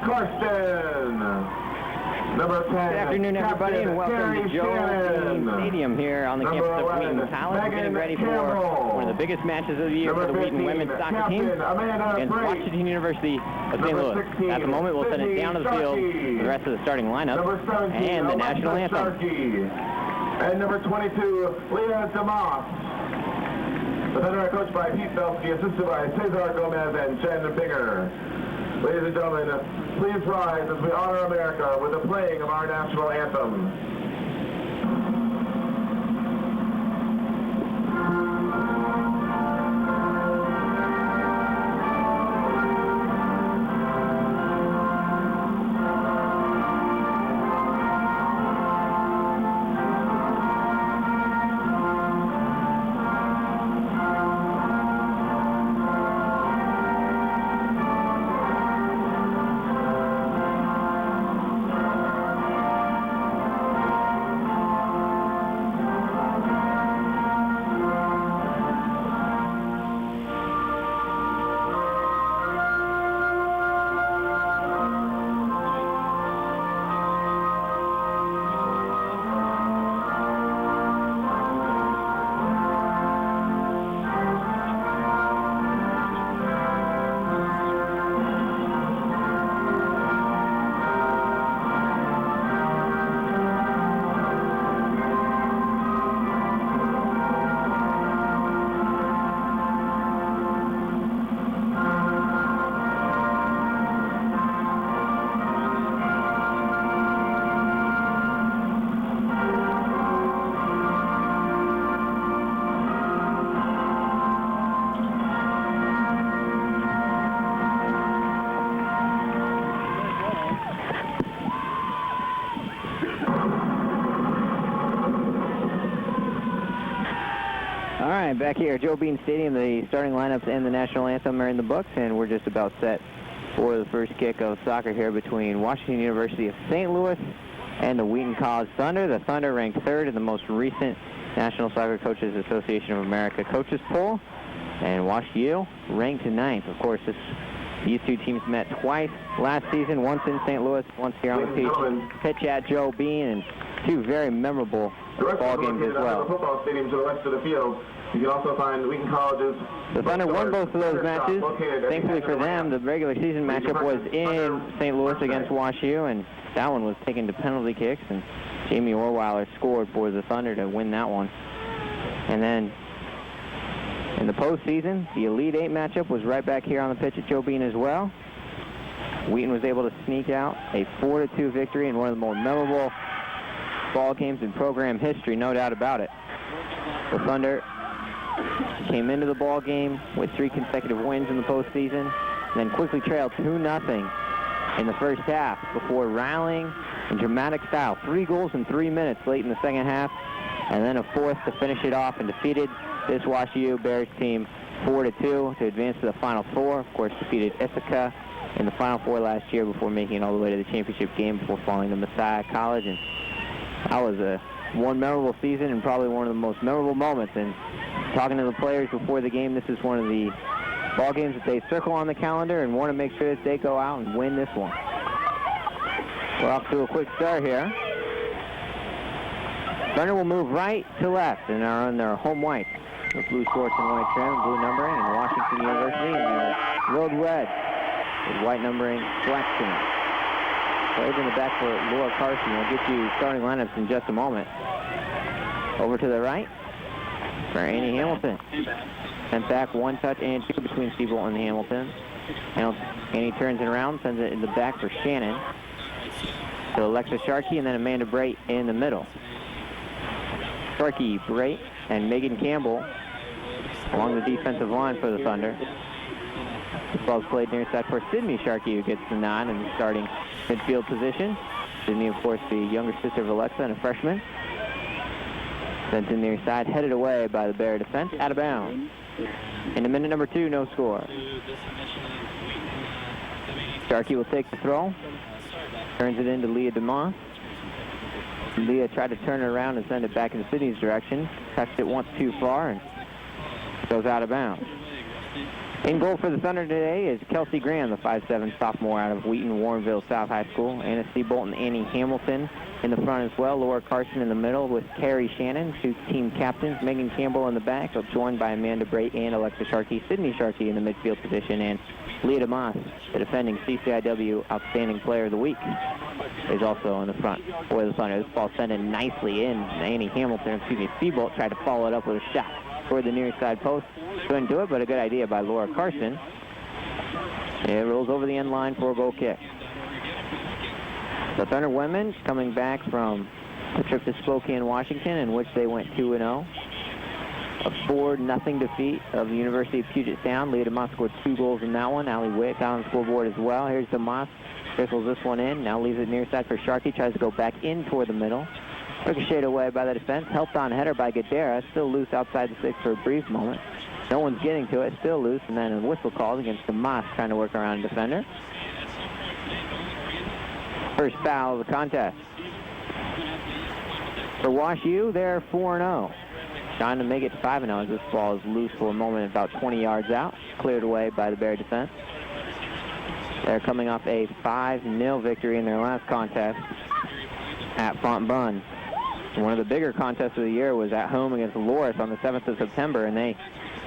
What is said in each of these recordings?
Corsten. Number 10. Good afternoon, everybody, and welcome to Joe Wheaton Stadium here on the campus of Wheaton College. We're getting ready for one of the biggest matches of the year for the Wheaton women's soccer team against Washington University of St. Louis. At the moment, we'll send it down to the field for the rest of the starting lineup and the national anthem. And number 22, Leah DeMoss. The Thunder are coached by Pete Belsky, assisted by Cesar Gomez and Jen Binger. Ladies and gentlemen, please rise as we honor America with the playing of our national anthem. Back here at Joe Wheaton Stadium, the starting lineups and the national anthem are in the books, and we're just about set for the first kick of soccer here between Washington University of St. Louis and the Wheaton College Thunder. The Thunder ranked third in the most recent National Soccer Coaches Association of America coaches poll, and WashU ranked ninth. Of course, these two teams met twice last season, once in St. Louis, once here on the pitch at Joe Wheaton, and two very memorable ball games as well. The football stadium to the west of the field. You can also find Wheaton College's... The Thunder won both of those matches. Thankfully for them, the regular season matchup was in St. Louis against WashU, and that one was taken to penalty kicks, and Jamie Orweiler scored for the Thunder to win that one. And then in the postseason, the Elite Eight matchup was right back here on the pitch at Joe Wheaton as well. Wheaton was able to sneak out a 4-2 victory in one of the more memorable ball games in program history, no doubt about it. The Thunder came into the ball game with 3 consecutive wins in the postseason, then quickly trailed 2-0 in the first half before rallying in dramatic style. 3 goals in 3 minutes late in the second half, and then a fourth to finish it off, and defeated this WashU Bears team 4-2 to advance to the Final Four. Of course, defeated Ithaca in the Final Four last year before making it all the way to the championship game before falling to Messiah College. And that was one memorable season and probably one of the most memorable moments. And talking to the players before the game, this is one of the ball games that they circle on the calendar and want to make sure that they go out and win this one. We're off to a quick start here. Thunder will move right to left and are on their home white with blue shorts and white trim, blue numbering, and Washington University in their road red with white numbering, black trim. Players in the back for Laura Carson. We'll get you starting lineups in just a moment. Over to the right for Annie Hamilton. Sent back 1 touch and 2 between Siebel and Hamilton. Annie turns it around, sends it in the back for Shannon. To Alexa Sharkey, and then Amanda Brait in the middle. Sharkey, Brait, and Megan Campbell along the defensive line for the Thunder. This ball's played near side for Sydney Sharkey, who gets the nod in the starting midfield position. Sydney, of course, the younger sister of Alexa and a freshman. Sent in near side, headed away by the Bear defense, out of bounds. In the minute number 2, no score. Sharkey will take the throw. Turns it into Leah DeMoss. Leah tried to turn it around and send it back in Sydney's direction. Touched it once too far and goes out of bounds. In goal for the Thunder today is Kelsey Graham, the 5'7" sophomore out of Wheaton, Warrenville South High School. Anna C. Bolton, Annie Hamilton in the front as well. Laura Carson in the middle with Carrie Shannon, two team captains. Megan Campbell in the back, joined by Amanda Bray and Alexa Sharkey. Sydney Sharkey in the midfield position, and Leah DeMoss, the defending CCIW Outstanding Player of the Week, is also in the front for the Thunder. This ball sent in nicely in. Annie Hamilton, Seabolt tried to follow it up with a shot toward the near side post. Couldn't do it, but a good idea by Laura Carson. It rolls over the end line for a goal kick. The Thunder women coming back from a trip to Spokane, Washington, in which they went 2-0. A 4-0 defeat of the University of Puget Sound. Leah DeMoss scored 2 goals in that one. Allie Witt got on the scoreboard as well. Here's DeMoss. Trickles this one in. Now leaves it near side for Sharkey. Tries to go back in toward the middle. Ricocheted away by the defense. Helped on header by Gadara. Still loose outside the 6 for a brief moment. No one's getting to it. Still loose. And then a whistle called against DeMoss trying to work around a defender. First foul of the contest. For Wash U, they're 4-0. Trying to make it 5-0 as this ball is loose for a moment about 20 yards out. Cleared away by the Bear defense. They're coming off a 5-0 victory in their last contest at Fontbonne. One of the bigger contests of the year was at home against Loris on the 7th of September, and they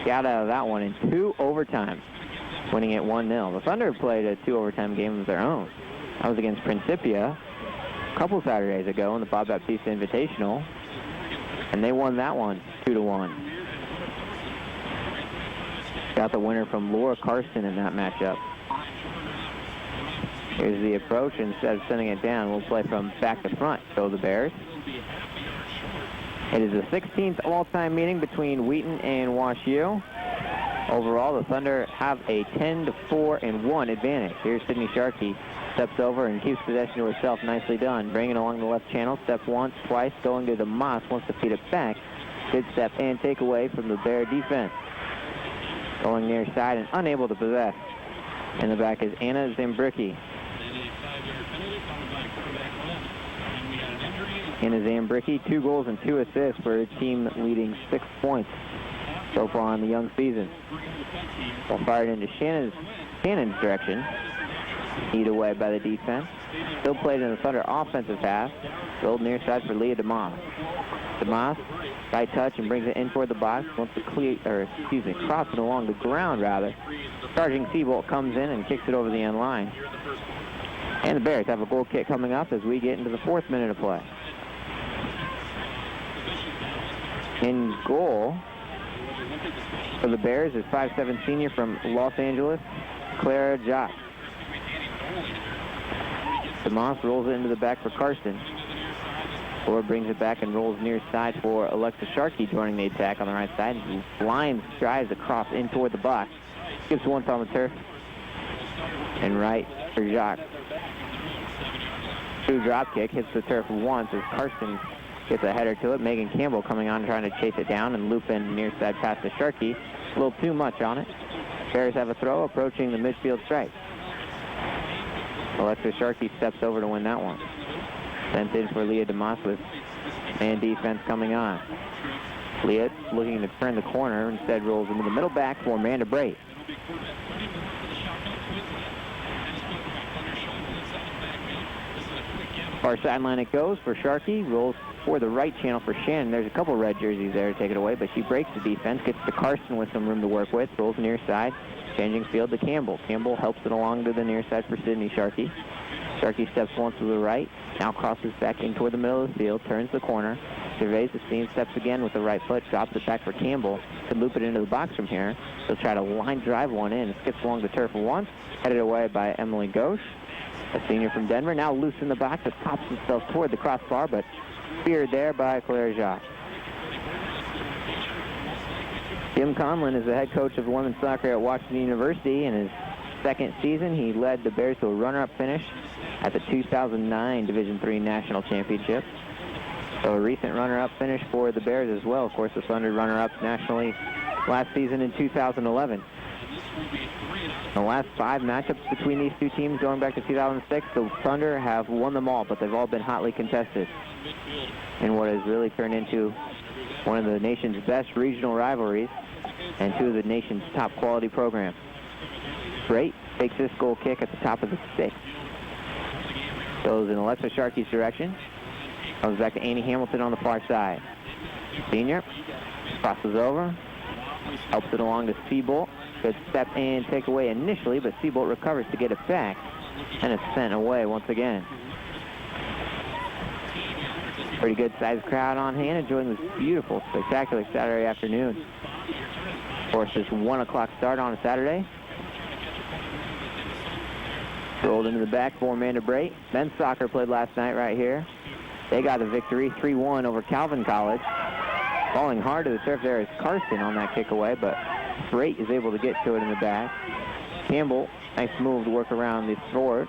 got out of that one in 2 overtimes, winning it 1-0. The Thunder played a 2 overtime game of their own. That was against Principia a couple Saturdays ago in the Bob Baptiste Invitational, and they won that one 2-1. Got the winner from Laura Carson in that matchup. Here's the approach. Instead of sending it down, we'll play from back to front. So the Bears. It is the 16th all-time meeting between Wheaton and Wash U. Overall, the Thunder have a 10-4-1 advantage. Here's Sydney Sharkey. Steps over and keeps possession to herself. Nicely done. Bringing it along the left channel. Steps once, twice. Going to the Moss. Wants to feed it back. Good step and take away from the Bear defense. Going near side and unable to possess. In the back is Anna Zambricki. Anna Zambricki, 2 goals and 2 assists for a team leading 6 points so far in the young season. Ball fired into Shannon's direction. Eat away by the defense. Still played in the Thunder offensive half. Gold near side for Leah DeMoss. DeMoss, right touch and brings it in toward the box. Wants to cross it along the ground rather. Charging Seabolt comes in and kicks it over the end line. And the Bears have a goal kick coming up as we get into the 4th minute of play. In goal for the Bears is 5'7" senior from Los Angeles, Clara Jacques. DeMoss rolls it into the back for Carson. Or brings it back and rolls near side for Alexa Sharkey joining the attack on the right side. Line drives across in toward the box. Gives once on the turf. And right for Jacques. 2 drop kick, hits the turf once as Carson gets a header to it. Megan Campbell coming on trying to chase it down and loop in near side past to Sharkey. A little too much on it. Bears have a throw approaching the midfield stripe. Alexa Sharkey steps over to win that one. Sent in for Leah DeMoss with man defense coming on. Leah looking to turn the corner, instead rolls into the middle back for Amanda Bray. Far sideline it goes for Sharkey. Rolls for the right channel for Shannon. There's a couple red jerseys there to take it away, but she breaks the defense, gets to Carson with some room to work with, rolls near side, changing field to Campbell. Campbell helps it along to the near side for Sydney Sharkey. Sharkey steps once to the right, now crosses back in toward the middle of the field, turns the corner, surveys the scene, steps again with the right foot, drops it back for Campbell. Could loop it into the box from here. He'll try to line drive one in, skips along the turf once, headed away by Emily Ghosh, a senior from Denver. Now loose in the box, it pops itself toward the crossbar, but speared there by Claire Jacques. Jim Conlon is the head coach of women's soccer at Washington University. In his 2nd season, he led the Bears to a runner-up finish at the 2009 Division III National Championship. So a recent runner-up finish for the Bears as well. Of course, the Thunder runner-up nationally last season in 2011. The last 5 matchups between these two teams going back to 2006, the Thunder have won them all, but they've all been hotly contested in what has really turned into one of the nation's best regional rivalries. and two of the nation's top quality programs. Brate takes this goal kick at the top of the 6th. Goes in Alexa Sharkey's direction. Comes back to Annie Hamilton on the far side. Senior crosses over. Helps it along to Seabolt. Good step and take away initially, but Seabolt recovers to get it back. And it's sent away once again. Pretty good sized crowd on hand enjoying this beautiful, spectacular Saturday afternoon. Of course, this 1 o'clock start on a Saturday. Rolled into the back for Amanda Brate. Men's soccer played last night right here. They got the victory 3-1 over Calvin College. Falling hard to the turf there is Karsten on that kick away, but Brate is able to get to it in the back. Campbell, nice move to work around the forward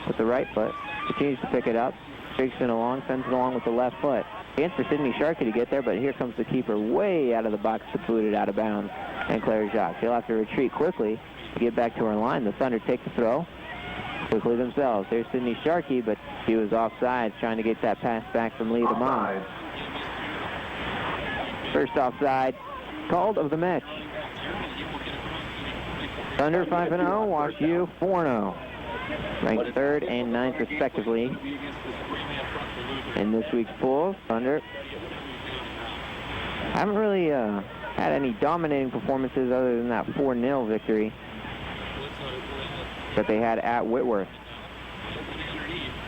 with the right foot. Continues to pick it up. Streaks it along, sends it along with the left foot. Chance for Sydney Sharkey to get there, but here comes the keeper way out of the box to boot it out of bounds. And Claire Jacques. She'll have to retreat quickly to get back to her line. The Thunder take the throw quickly themselves. There's Sydney Sharkey, but she was offside trying to get that pass back from Leah DeMont. First offside called of the match. Thunder 5-0, Wash U 4-0. Ranked 3rd and 9th respectively in this week's pool. Thunder haven't really had any dominating performances other than that 4-0 victory that they had at Whitworth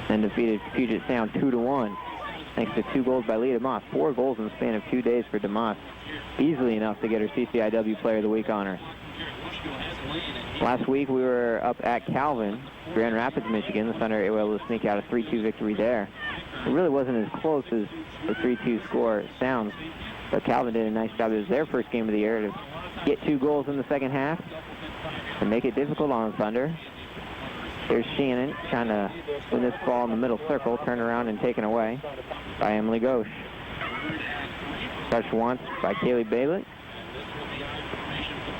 and defeated Puget Sound 2-1 thanks to 2 goals by Leah DeMoss. 4 goals in the span of 2 days for DeMoss. Easily enough to get her CCIW Player of the Week honors. Last week we were up at Calvin, Grand Rapids, Michigan. The Thunder were able to sneak out a 3-2 victory there. It really wasn't as close as the 3-2 score sounds, but Calvin did a nice job. It was their first game of the year to get 2 goals in the second half and make it difficult on the Thunder. Here's Shannon trying to win this ball in the middle circle, turned around and taken away by Emily Ghosh. Touched once by Kaylee Bailey.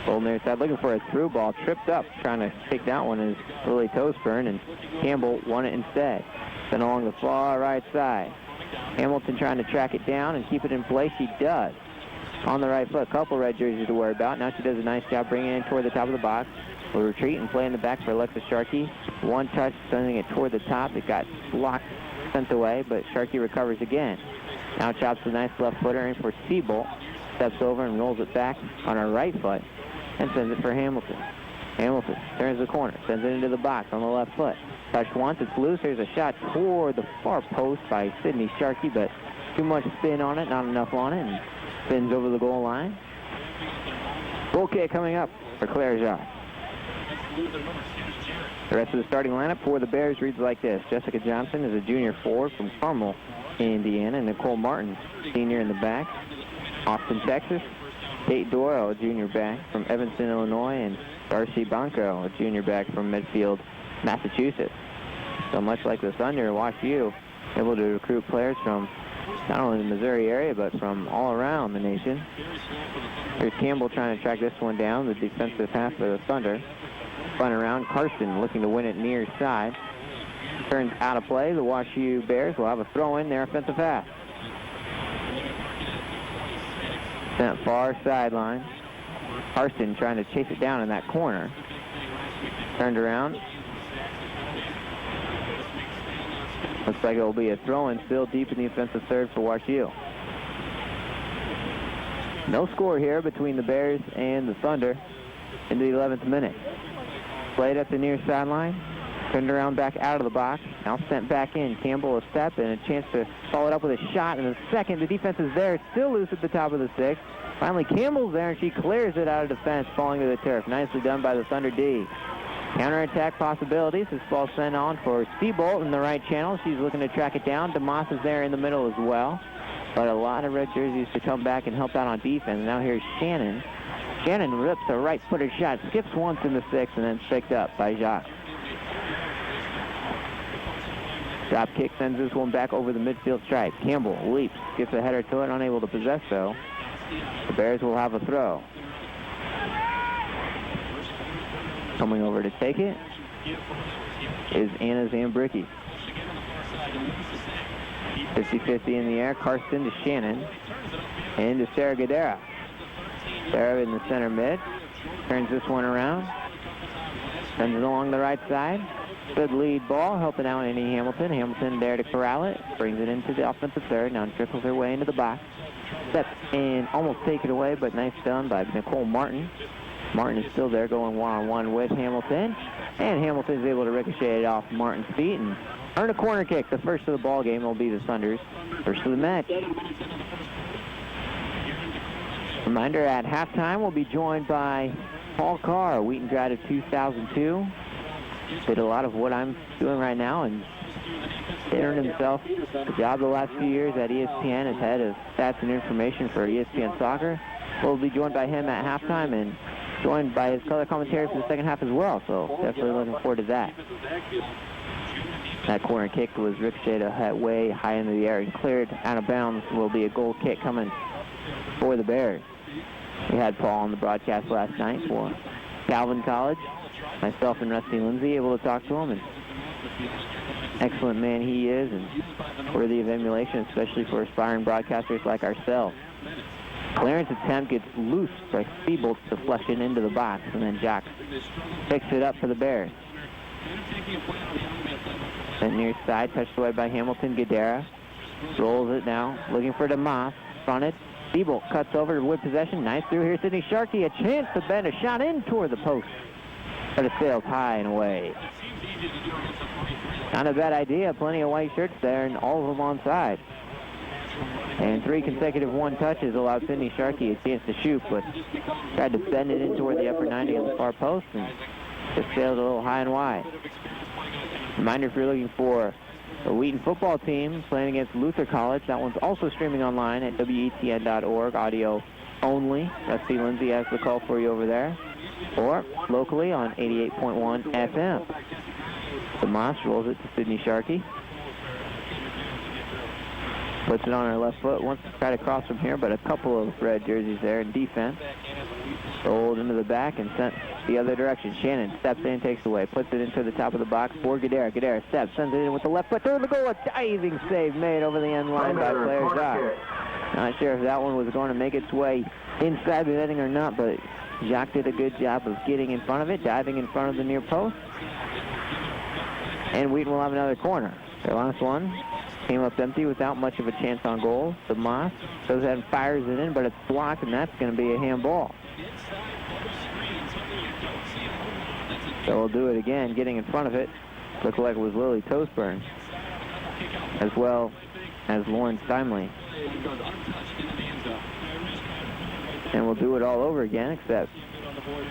Pulled near side, looking for a through ball, tripped up, trying to take that one as Lily Toesburn, and Campbell won it instead. Then along the far right side. Hamilton trying to track it down and keep it in play. She does. On the right foot, a couple red jerseys to worry about. Now she does a nice job bringing it in toward the top of the box. We'll retreat and play in the back for Alexa Sharkey. One touch, sending it toward the top. It got blocked, sent away, but Sharkey recovers again. Now chops a nice left footer in for Seabolt. Steps over and rolls it back on her right foot and sends it for Hamilton. Hamilton turns the corner, sends it into the box on the left foot. Touched once, it's loose. There's a shot toward the far post by Sydney Sharkey, but too much spin on it, not enough on it, and spins over the goal line. Goal kick coming up for Claire Jacques. The rest of the starting lineup for the Bears reads like this. Jessica Johnson is a junior forward from Carmel, Indiana. Nicole Martin, senior in the back. Austin, Texas. Kate Doyle, a junior back from Evanston, Illinois. And Darcy Banco, a junior back from Medfield, Massachusetts. So much like the Thunder, Wash U able to recruit players from not only the Missouri area, but from all around the nation. Here's Campbell trying to track this one down, the defensive half of the Thunder. Spun around, Karsten looking to win it near side. Turns out of play. The Wash U Bears will have a throw in their offensive half. Sent far sideline. Karsten trying to chase it down in that corner. Turned around. Looks like it will be a throw-in still deep in the offensive third for Wash U. No score here between the Bears and the Thunder into the 11th minute. Played at the near sideline. Turned around back out of the box. Now sent back in. Campbell a step and a chance to follow it up with a shot in the second. The defense is there. It's still loose at the top of the 6th. Finally, Campbell's there, and she clears it out of defense, falling to the turf. Nicely done by the Thunder D. Counterattack possibilities. This ball sent on for Seabolt in the right channel. She's looking to track it down. DeMoss is there in the middle as well. But a lot of red jerseys to come back and help out on defense. Now here's Shannon. Shannon rips a right-footed shot, skips once in the 6th, and then picked up by Jacques. Drop kick sends this one back over the midfield stripe. Campbell leaps, gets a header to it, unable to possess though. The Bears will have a throw. Coming over to take it is Anna Zambricki. 50-50 in the air. Karsten to Shannon. And to Sarah Gadara. There in the center mid. Turns this one around. Sends it along the right side. Good lead ball, helping out Annie Hamilton. Hamilton there to corral it. Brings it into the offensive third. Now trickles her way into the box. Steps in, almost take it away, but nice done by Nicole Martin. Martin is still there going one-on-one with Hamilton. And Hamilton's able to ricochet it off Martin's feet and earn a corner kick. The first of the ball game will be the Thunder's first of the match. Reminder, at halftime, we'll be joined by Paul Carr, a Wheaton grad of 2002. Did a lot of what I'm doing right now and earned himself a job the last few years at ESPN as head of stats and information for ESPN Soccer. We'll be joined by him at halftime and joined by his color commentary for the second half as well, so definitely looking forward to that. That corner kick was ricocheted way high into the air and cleared out of bounds. Will be a goal kick coming for the Bears. We had Paul on the broadcast last night for Calvin College. Myself and Rusty Lindsay able to talk to him, and excellent man he is and worthy of emulation, especially for aspiring broadcasters like ourselves. Clearance attempt gets loose by Speeble to flush it into the box, and then Jocks picks it up for the Bears. Sent near side, touched away by Hamilton. Guedera rolls it now, looking for DeMoss. Fronted. Speeble cuts over to win possession. Nice through here, Sydney Sharkey. A chance to bend a shot in toward the post, but it sails high and away. Not a bad idea. Plenty of white shirts there, and all of them on side. And 3 consecutive one touches allowed Sydney Sharkey a chance to shoot, but tried to bend it in toward the upper 90 on the far post and just sailed a little high and wide. Reminder, if you're looking for the Wheaton football team playing against Luther College, that one's also streaming online at WETN.org, audio only. Rusty Lindsay has the call for you over there. Or locally on 88.1 FM. DeMoss rolls it to Sydney Sharkey. Puts it on her left foot. Wants to try to cross from here, but a couple of red jerseys there in defense. Rolled into the back and sent the other direction. Shannon steps in, takes away, puts it into the top of the box for Guedera. Guedera steps, sends it in with the left foot. Through the goal, a diving save made over the end line by Claire Jacques. Not sure if that one was going to make its way inside the netting or not, but Jacques did a good job of getting in front of it, diving in front of the near post. And Wheaton will have another corner. Their last one came up empty without much of a chance on goal. DeMoss goes ahead and fires it in, but it's blocked, and that's going to be a handball. So we'll do it again, getting in front of it. Looked like it was Lily Toastburn, as well as Lauren Steinley. And we'll do it all over again, except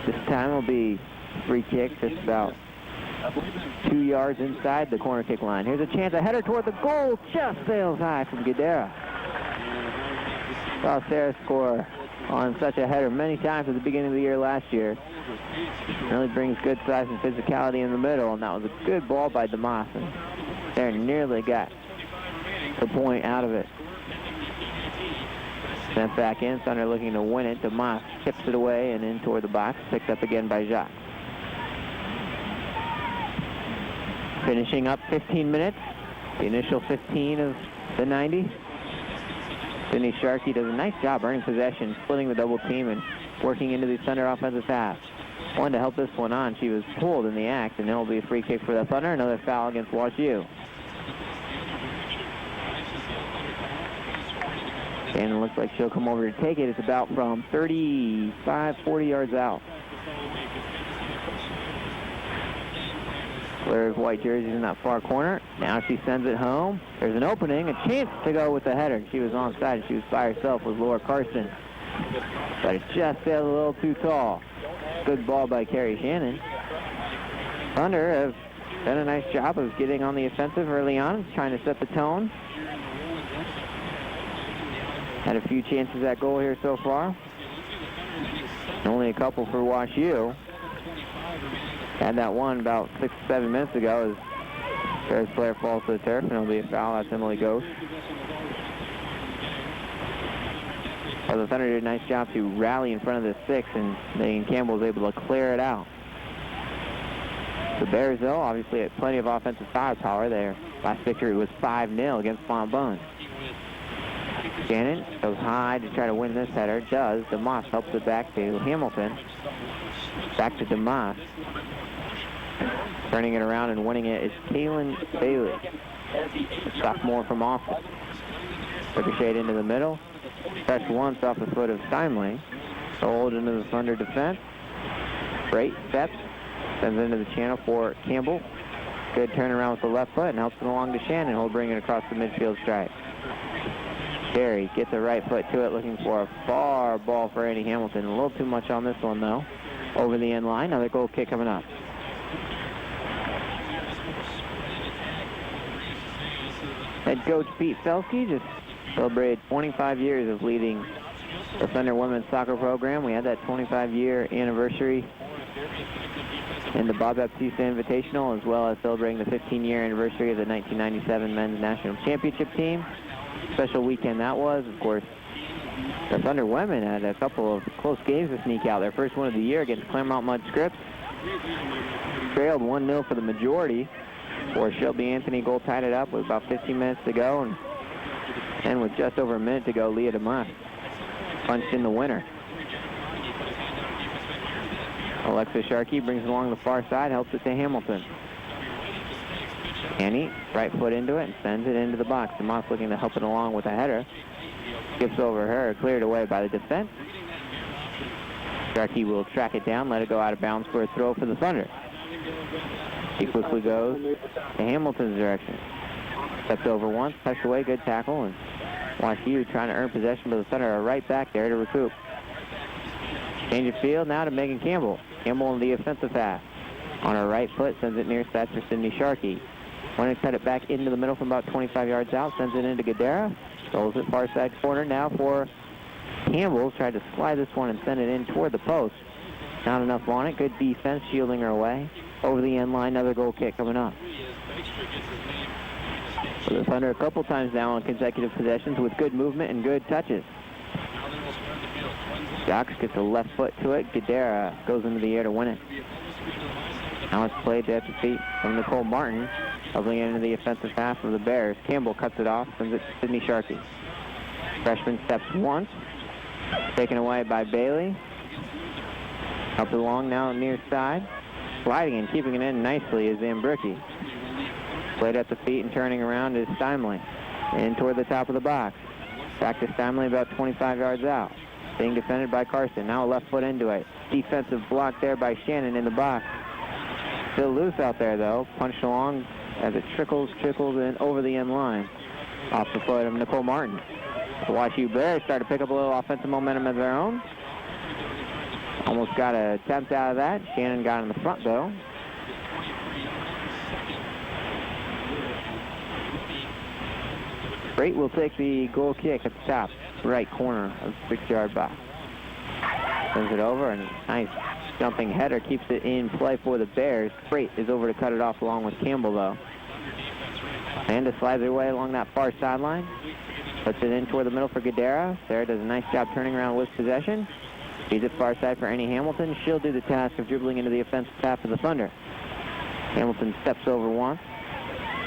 this time will be free kick just about 2 yards inside the corner kick line. Here's a chance, a header toward the goal, just sails high from Guedera. Saw Sarah score on such a header many times at the beginning of the year last year. Really brings good size and physicality in the middle, and that was a good ball by DeMoss. And Sarah nearly got the point out of it. Sent back in, Thunder looking to win it. DeMoss tips it away and in toward the box, picked up again by Jacques. Finishing up 15 minutes, the initial 15 of the 90. Sydney Sharkey does a nice job earning possession, splitting the double team and working into the Thunder offensive half. Wanted to help this one on. She was pulled in the act, and it'll be a free kick for the Thunder. Another foul against WashU. And it looks like she'll come over to take it. It's about from 35, 40 yards out. Claire's white jerseys in that far corner. Now she sends it home. There's an opening, a chance to go with the header. She was onside. She was by herself with Laura Carson. But it just sailed a little too tall. Good ball by Carrie Shannon. Thunder have done a nice job of getting on the offensive early on, trying to set the tone. Had a few chances at goal here so far. Only a couple for WashU. Had that one about 6 or 7 minutes ago as Bears player falls to the turf, and it'll be a foul. That's Emily Ghost. Well, the Thunder did a nice job to rally in front of the 6, and Megan Campbell was able to clear it out. The Bears, though, obviously had plenty of offensive firepower there. Last victory was 5-0 against Fontbonne. Shannon goes high to try to win this header. Does. DeMoss helps it back to Hamilton. Back to DeMoss. Turning it around and winning it is Kaylin Bailey, sophomore from Austin. Ricochet into the middle. Touch once off the foot of Steinle. Sold into the Thunder defense. Great steps. Sends into the channel for Campbell. Good turnaround with the left foot and helps it along to Shannon, who'll bring it across the midfield stripe. Carey gets the right foot to it, looking for a far ball for Annie Hamilton. A little too much on this one, though. Over the end line. Another goal kick coming up. Head coach Pete Felsky just celebrated 25 years of leading the Thunder women's soccer program. We had that 25-year anniversary in the Bob Baptista Invitational, as well as celebrating the 15-year anniversary of the 1997 Men's National Championship team. Special weekend that was. Of course, the Thunder women had a couple of close games to sneak out. Their first one of the year against Claremont Mudd Scripps. Trailed 1-0 for the majority, before Shelby Anthony goal tied it up with about 15 minutes to go. And with just over a minute to go, Leah DeMoss punched in the winner. Alexa Sharkey brings it along the far side, helps it to Hamilton. Annie, right foot into it, and sends it into the box. DeMoss looking to help it along with a header. Skips over her, cleared away by the defense. Sharkey will track it down, let it go out of bounds for a throw for the Thunder. He quickly goes to Hamilton's direction. Steps over once, touched away, good tackle, and watch you trying to earn possession, but the Thunder are right back there to recoup. Change of field now to Megan Campbell. Campbell in the offensive half. On her right foot, sends it near side for Sydney Sharkey. Want to cut it back into the middle from about 25 yards out, sends it into Gadara. Rolls it far side corner now for Campbell. Tried to slide this one and send it in toward the post. Not enough on it. Good defense shielding her away. Over the end line, another goal kick coming up. For the Thunder a couple times now on consecutive possessions with good movement and good touches. Jocks gets a left foot to it. Gadara goes into the air to win it. Now it's played at the feet from Nicole Martin, helping into the offensive half of the Bears. Campbell cuts it off, sends it to Sydney Sharkey. Freshman steps once, taken away by Bailey. Up along now near side. Sliding and keeping it in nicely is Zambricki. Played at the feet and turning around is Steinle. In toward the top of the box. Back to Steinle about 25 yards out. Being defended by Carson. Now a left foot into it. Defensive block there by Shannon in the box. Still loose out there, though. Punched along as it trickles in over the end line. Off the foot of Nicole Martin. The WashU Bears start to pick up a little offensive momentum of their own. Almost got an attempt out of that. Shannon got in the front, though. Freight will take the goal kick at the top right corner of the 6-yard box. Sends it over, and nice jumping header keeps it in play for the Bears. Freight is over to cut it off along with Campbell, though. Amanda slides her way along that far sideline. Puts it in toward the middle for Gadara. Sarah does a nice job turning around with possession. Feeds it far side for Annie Hamilton. She'll do the task of dribbling into the offensive half of the Thunder. Hamilton steps over once.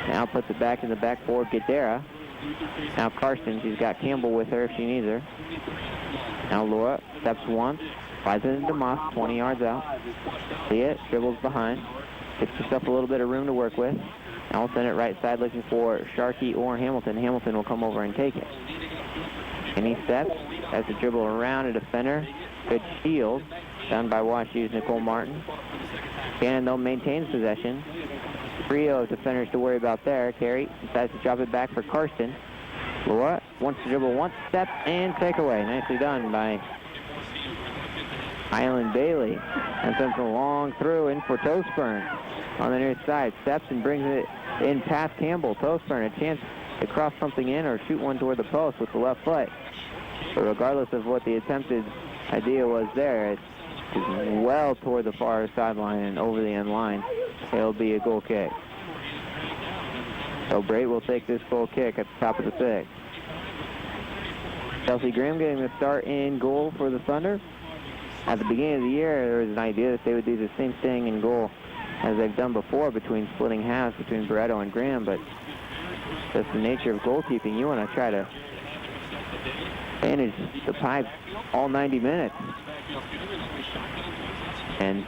Now puts it back in the back for Gadara. Now Carson, she's got Campbell with her if she needs her. Now Laura steps once. Slides it into Moss, 20 yards out. See it, dribbles behind. Gets herself a little bit of room to work with. Now we'll send it right side looking for Sharkey or Hamilton. Hamilton will come over and take it. And he steps, has to dribble around a defender. Good shield done by WashU's Nicole Martin. Shannon, though, maintains possession. Trio of defenders to worry about there. Carey decides to drop it back for Karsten. Laura wants to dribble one step and take away. Nicely done by Island Bailey. And sends a long through in for Toastburn on the near side. Steps and brings it in past Campbell. Toastburn a chance to cross something in or shoot one toward the post with the left foot. But regardless of what the attempted idea was there, it's well toward the far sideline and over the end line. It'll be a goal kick. So Brait will take this goal kick at the top of the 6. Chelsea Graham getting the start in goal for the Thunder. At the beginning of the year, there was an idea that they would do the same thing in goal as they've done before between splitting halves between Barreto and Graham, but that's the nature of goalkeeping. You want to try to managed the pipes all 90 minutes. And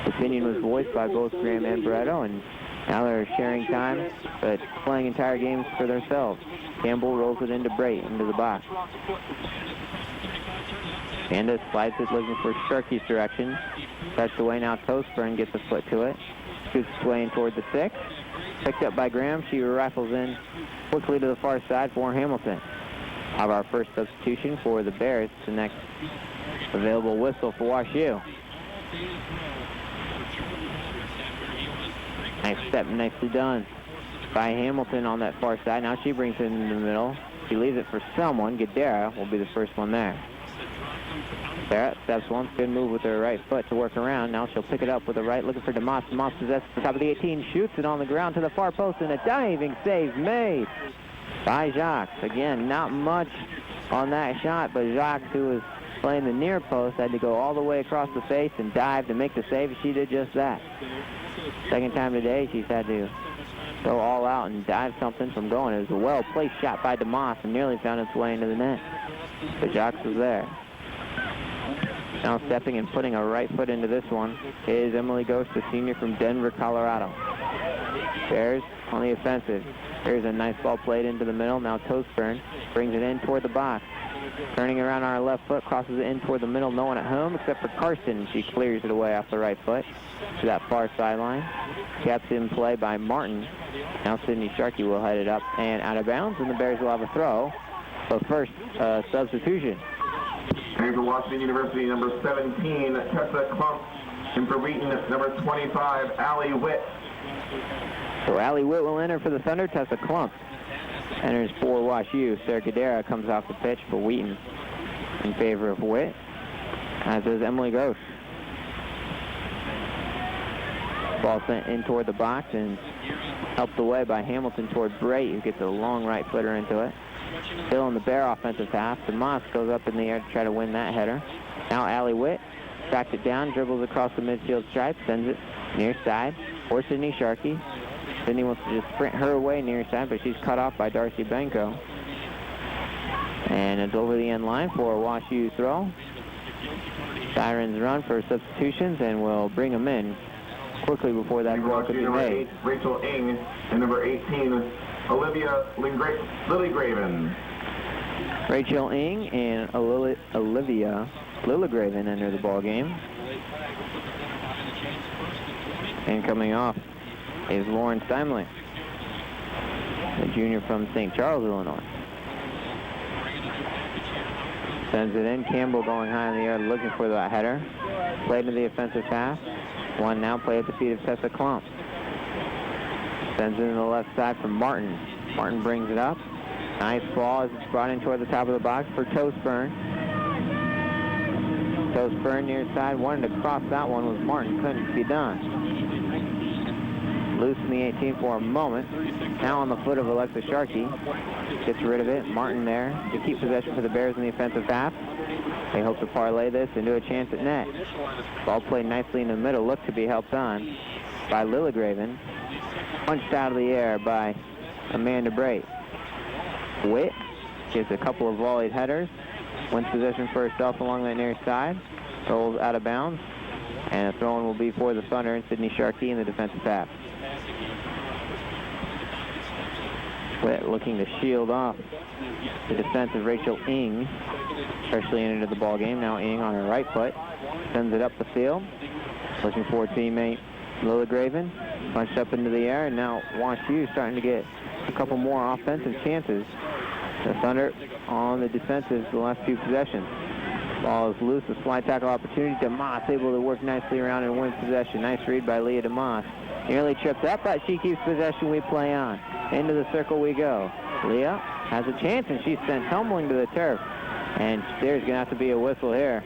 opinion was voiced by both Graham and Barretto, and now they're sharing time, but playing entire games for themselves. Campbell rolls it into Brait, into the box. Panda slides it, looking for Sharkey's direction. Touched away now, Toastburn gets a foot to it. Shoots its way in toward the 6. Picked up by Graham. She rifles in quickly to the far side for Hamilton. Of our first substitution for the Bears, the next available whistle for WashU. Nice step, nicely done by Hamilton on that far side. Now she brings it in the middle. She leaves it for someone. Gadara will be the first one there. Sarah steps once, good move with her right foot to work around. Now she'll pick it up with the right, looking for DeMoss. DeMoss possesses the top of the 18, shoots it on the ground to the far post, and a diving save made by Jacques. Again, not much on that shot, but Jacques, who was playing the near post, had to go all the way across the face and dive to make the save, and she did just that. Second time today, she's had to go all out and dive something from going. It was a well-placed shot by DeMoss and nearly found its way into the net, but Jacques was there. Now stepping and putting a right foot into this one is Emily Ghost, a senior from Denver, Colorado. Bears on the offensive. There's a nice ball played into the middle. Now Toastburn brings it in toward the box. Turning around on our left foot, crosses it in toward the middle. No one at home except for Karsten. She clears it away off the right foot to that far sideline. Kept in play by Martin. Now Sydney Sharkey will head it up and out of bounds, and the Bears will have a throw. But first, substitution. And for Washington University, number 17, Tessa Klump. And for Wheaton, number 25, Allie Witt. So Allie Witt will enter for the Thunder. Tessa Klump enters for WashU. Sarah Gadara comes off the pitch for Wheaton in favor of Witt, as is Emily Ghost. Ball sent in toward the box and helped away by Hamilton toward Brait, who gets a long right footer into it. Still in the Bear offensive half. DeMoss goes up in the air to try to win that header. Now Allie Witt tracks it down, dribbles across the midfield stripe, sends it near side for Sydney Sharkey. Sydney wants to just sprint her away near side, but she's cut off by Darcy Benko. And it's over the end line for a WashU throw. Sirens run for substitutions, and we'll bring them in quickly before that throw could be made. Rachel Ing and number 18, Olivia Lilligraven. Rachel Ing and Olivia Lilligraven enter the ball game. And coming off is Lauren Steimling, a junior from St. Charles, Illinois. Sends it in. Campbell going high in the air looking for that header. Played into the offensive pass. One now play at the feet of Tessa Klump. Sends it in the left side for Martin. Martin brings it up. Nice ball as it's brought in toward the top of the box for Toastburn. Toastburn near side. Wanted to cross that one with Martin. Couldn't be done. Loose in the 18 for a moment. Now on the foot of Alexa Sharkey. Gets rid of it. Martin there to keep possession for the Bears in the offensive half. They hope to parlay this into a chance at net. Ball played nicely in the middle. Looked to be helped on by Lilligraven. Punched out of the air by Amanda Brait. Witt gets a couple of volleyed headers. Wins possession for herself along that near side. Rolls out of bounds. And a throw-in will be for the Thunder and Sydney Sharkey in the defensive half. Witt looking to shield off the defense of Rachel Ing, freshly entered the ball game. Now Ing on her right foot sends it up the field, looking for teammate Lilligraven. Punched up into the air, and now WashU starting to get a couple more offensive chances. The Thunder on the defensive the last few possessions. Ball is loose, a slide tackle opportunity. DeMoss able to work nicely around and win possession. Nice read by Leah DeMoss. Nearly tripped up, but she keeps possession. We play on. Into the circle we go. Leah has a chance, and she's sent tumbling to the turf. And there's going to have to be a whistle here.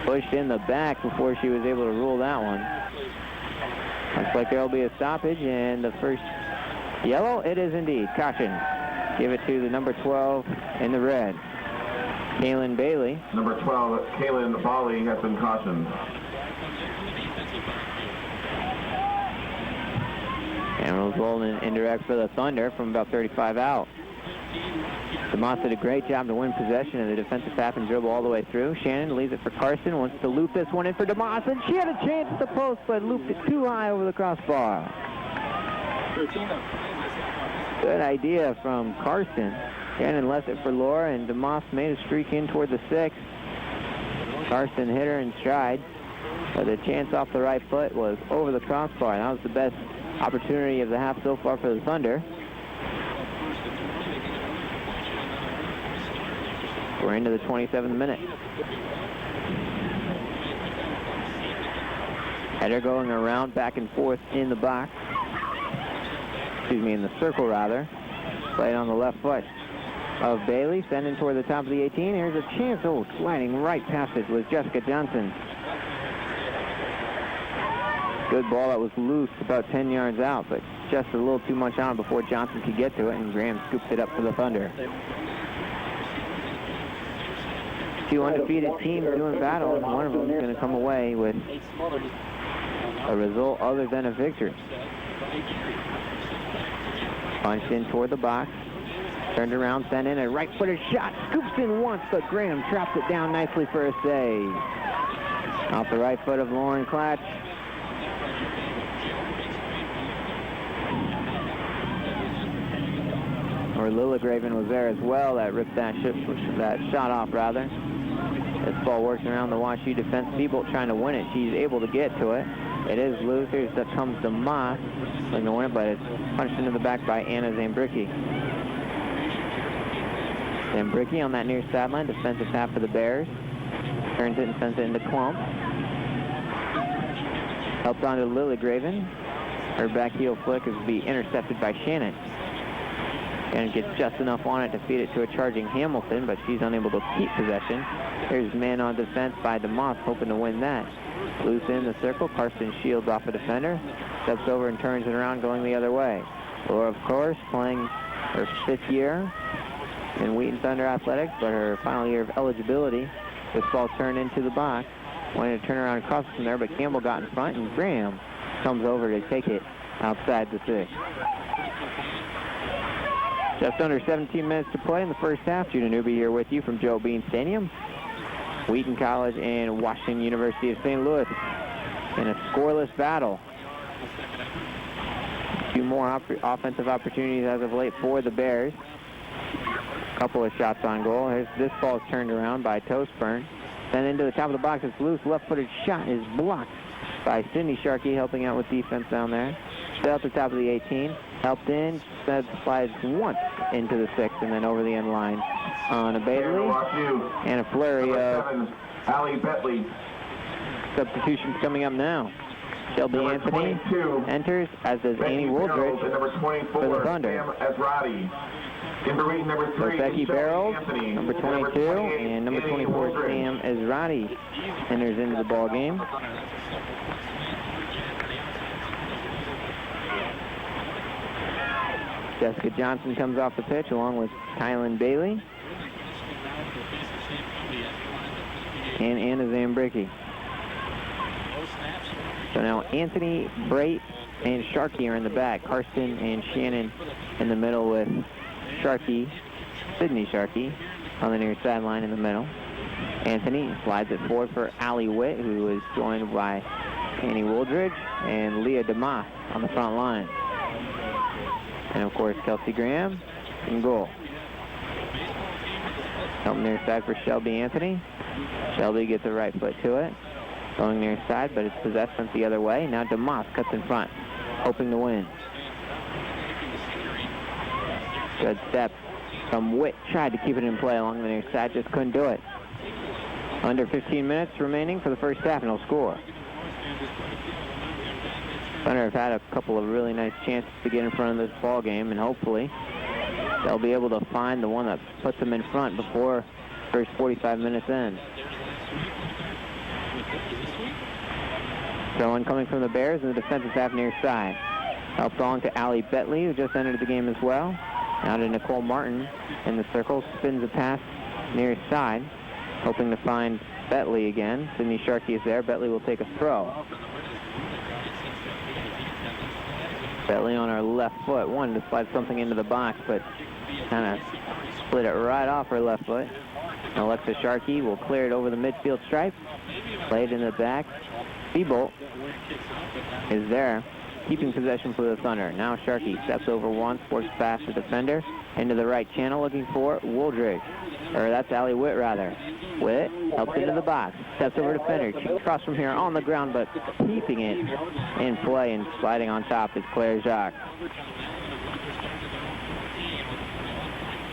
Pushed in the back before she was able to rule that one. Looks like there will be a stoppage, and the first yellow, it is indeed. Caution. Give it to the number 12 in the red. Kaylin Bailey. Number 12, Kaylin Bailey has been cautioned. And was rolling indirect for the Thunder from about 35 out. DeMoss did a great job to win possession of the defensive half and dribble all the way through. Shannon leaves it for Carson, wants to loop this one in for DeMoss, and she had a chance at the post, but looped it too high over the crossbar. Good idea from Carson. Shannon left it for Laura, and DeMoss made a streak in toward the 6. Carson hit her in stride, but the chance off the right foot was over the crossbar. That was the best opportunity of the half so far for the Thunder. We're into the 27th minute. Header going around back and forth in the box. Excuse me, in the circle rather. Played on the left foot of Bailey, sending toward the top of the 18. Here's a chance. Oh, sliding right past it was Jessica Johnson. Good ball that was loose about 10 yards out, but just a little too much on before Johnson could get to it, and Graham scoops it up for the Thunder. Two undefeated teams doing battle, and one of them is going to come away with a result other than a victory. Punched in toward the box, turned around, sent in a right-footed shot, scoops in once, but Graham traps it down nicely for a save. Off the right foot of Lauren Klatch. Or Lilligraven was there as well that ripped that shot off, rather. This ball works around the WashU defense. Seabolt trying to win it. She's able to get to it. It is loose. Here comes DeMoss looking to win it, but it's punched into the back by Anna Zambricki. Zambricki on that near sideline, defensive half for the Bears. Turns it and sends it into Klump. Helped on to Lilligraven. Her back heel flick is to be intercepted by Shannon. And gets just enough on it to feed it to a charging Hamilton, but she's unable to keep possession. There's man on defense by DeMoss, hoping to win that. Loose in the circle. Carson shields off a defender. Steps over and turns it around, going the other way. Laura, of course, playing her 5th year in Wheaton Thunder Athletics, but her final year of eligibility. This ball turned into the box. Wanted to turn around across from there, but Campbell got in front, and Graham comes over to take it outside the 6. Just under 17 minutes to play in the first half. Judah Newby here with you from Joe Bean Stadium. Wheaton College and Washington University of St. Louis in a scoreless battle. 2 more offensive opportunities as of late for the Bears. A couple of shots on goal. This ball is turned around by Toastburn. Then into the top of the box. It's loose. Left-footed shot is blocked by Sydney Sharkey, helping out with defense down there. Still at the top of the 18. Helped in. Slides once into the 6 and then over the end line on a Bailey. And a flurry of Allie Bentley. Substitutions coming up now. Shelby Anthony enters, as does Annie Wooldridge for the Thunder. Becky Barrels, number 22, and number 24, Sam Ezrati, enters into the ball game. Jessica Johnson comes off the pitch along with Kylan Bailey and Anna Zambricki. So now Anthony, Brait, and Sharkey are in the back. Karsten and Shannon in the middle with Sharkey, Sydney Sharkey, on the near sideline in the middle. Anthony slides it forward for Allie Witt, who is joined by Annie Wooldridge and Leah DeMoss on the front line. And of course, Kelsey Graham in goal. Help near side for Shelby Anthony. Shelby gets the right foot to it. Going near side, but it's possessed sent the other way. Now DeMoss cuts in front, hoping to win. Good step from Witt. Tried to keep it in play along the near side, just couldn't do it. Under 15 minutes remaining for the first half, and he'll score. Thunder have had a couple of really nice chances to get in front of this ball game, and hopefully they'll be able to find the one that puts them in front before first 45 minutes end. Throw-in coming from the Bears in the defensive half near side. Helped on to Allie Bentley, who just entered the game as well. Now to Nicole Martin in the circle, spins a pass near side, hoping to find Bentley again. Sydney Sharkey is there. Bentley will take a throw. Belly on her left foot. Wanted to slide something into the box, but kind of split it right off her left foot. Alexa Sharkey will clear it over the midfield stripe. Play it in the back. Seabolt is there, keeping possession for the Thunder. Now Sharkey steps over once, works past the defender, into the right channel looking for Wooldridge. Or that's Allie Witt, rather. Witt helps into the box, steps over defender. She can cross from here on the ground, but keeping it in play and sliding on top is Claire Jacques.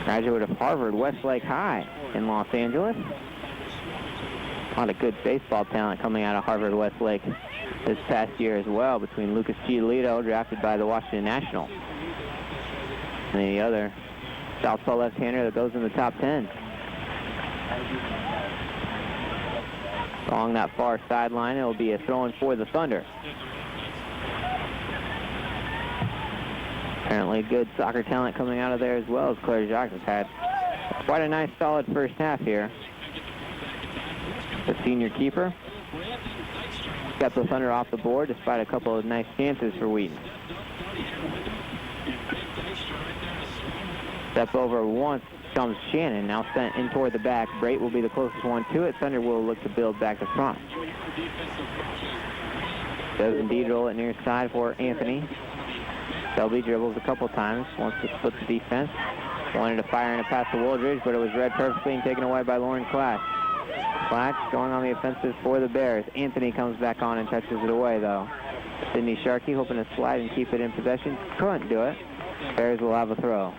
Graduate of Harvard Westlake High in Los Angeles. A lot of good baseball talent coming out of Harvard Westlake this past year as well, between Lucas Giolito, drafted by the Washington Nationals, and the other southpaw left-hander that goes in the top 10. Along that far sideline, it will be a throw-in for the Thunder. Apparently good soccer talent coming out of there as well, as Claire Jacques has had quite a nice solid first half here. The senior keeper got the Thunder off the board despite a couple of nice chances for Wheaton. Step over once comes Shannon, now sent in toward the back. Brait will be the closest one to it. Thunder will look to build back to front. Does indeed roll it near side for Anthony. Selby dribbles a couple times, wants to split the defense. Wanted to fire in a pass to Wooldridge, but it was read perfectly and taken away by Lauren Klatch. Klatch going on the offensive for the Bears. Anthony comes back on and touches it away, though. Sydney Sharkey hoping to slide and keep it in possession. Couldn't do it. Bears will have a throw.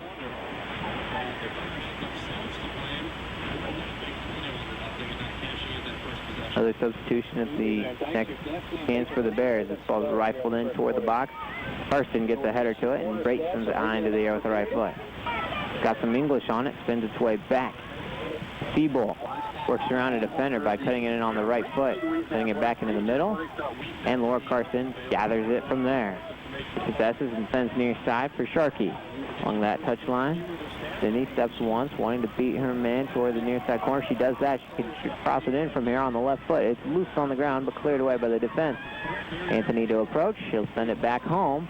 Another substitution at the next chance for the Bears. This ball is rifled in toward the box. Karsten gets a header to it, and Brait sends it high into the air with the right foot. Got some English on it, spins its way back. Seabolt works around a defender by cutting it in on the right foot, sending it back into the middle, and Laura Carson gathers it from there. Possesses and sends near side for Sharkey. Along that touch line, Sydney steps once, wanting to beat her man toward the near side corner. She does that. She can cross it in from here on the left foot. It's loose on the ground, but cleared away by the defense. Anthony to approach. She'll send it back home.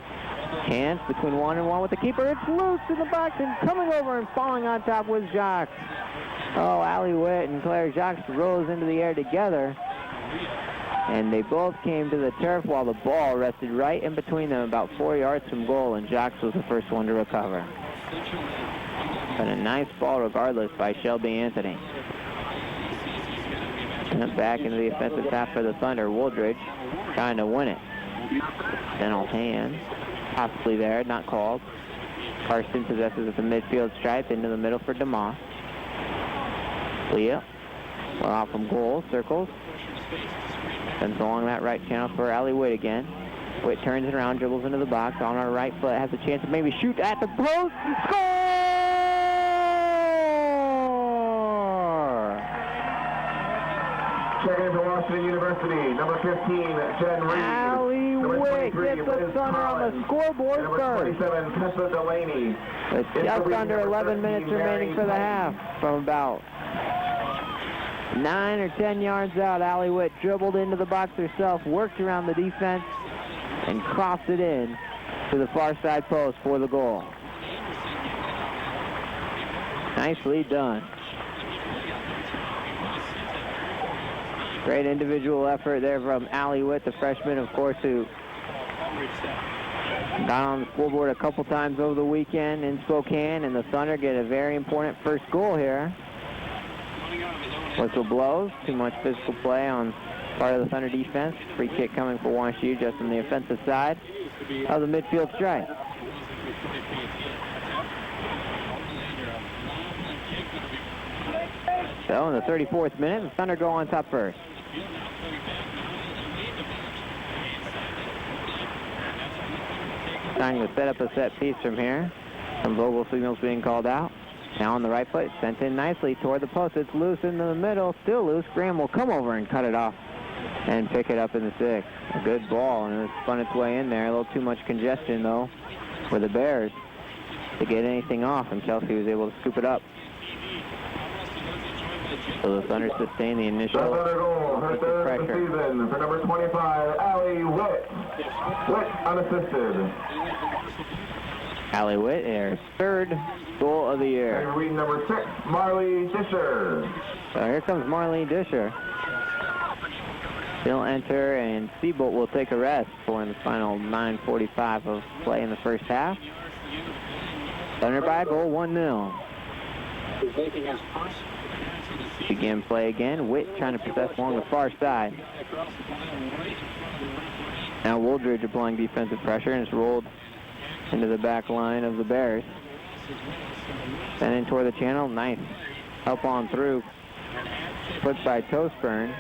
Hands between 1-1 with the keeper. It's loose in the box, and coming over and falling on top was Jacques. Oh, Allie Witt and Claire Jacques rose into the air together, and they both came to the turf while the ball rested right in between them about 4 yards from goal, and Jacques was the first one to recover. But a nice ball regardless by Shelby Anthony. And back into the offensive half for the Thunder. Wooldridge trying to win it. Dental hand, possibly there, not called. Karsten possesses at the midfield stripe into the middle for DeMoss. Leah, well off from goal, circles. Sends along that right channel for Allie Witt again. Witt turns it around, dribbles into the box on her right foot, has a chance to maybe shoot at the post. Score! Checking in for Washington University, number 15, Jen Reed. Allie Witt gets the Thunder on the scoreboard first. Number 27, Tessa Delaney. With just under 11 minutes remaining for the half. From about 9 or 10 yards out, Allie Witt dribbled into the box herself, worked around the defense, and crossed it in to the far side post for the goal. Nicely done. Great individual effort there from Allie Witt, the freshman, of course, who got on the scoreboard a couple times over the weekend in Spokane, and the Thunder get a very important first goal here. Whistle blows. Too much physical play on part of the Thunder defense. Free kick coming for WashU just on the offensive side of the midfield stripe. So in the 34th minute, the Thunder go on top first. Starting to set up a set piece from here. Some Vogel signals being called out. Now on the right foot, sent in nicely toward the post. It's loose into the middle, still loose. Graham will come over and cut it off and pick it up in the 6th. A good ball, and it spun its way in there. A little too much congestion, though, for the Bears to get anything off, and Kelsey was able to scoop it up. So the Thunder sustain the initial goal, her third of the season for number 25, Allie Witt. Witt unassisted. Allie Witt, their third goal of the year. And Wheaton number 6, Marley Disher. So here comes Marley Disher. She'll enter, and Seabolt will take a rest for the final 9:45 of play in the first half. Thunder by a goal, 1-0. Begin play again. Witt trying to possess along the far side. Now Wooldridge applying defensive pressure, and it's rolled into the back line of the Bears. Sent in toward the channel. Nice up on through. Put by Toastburn.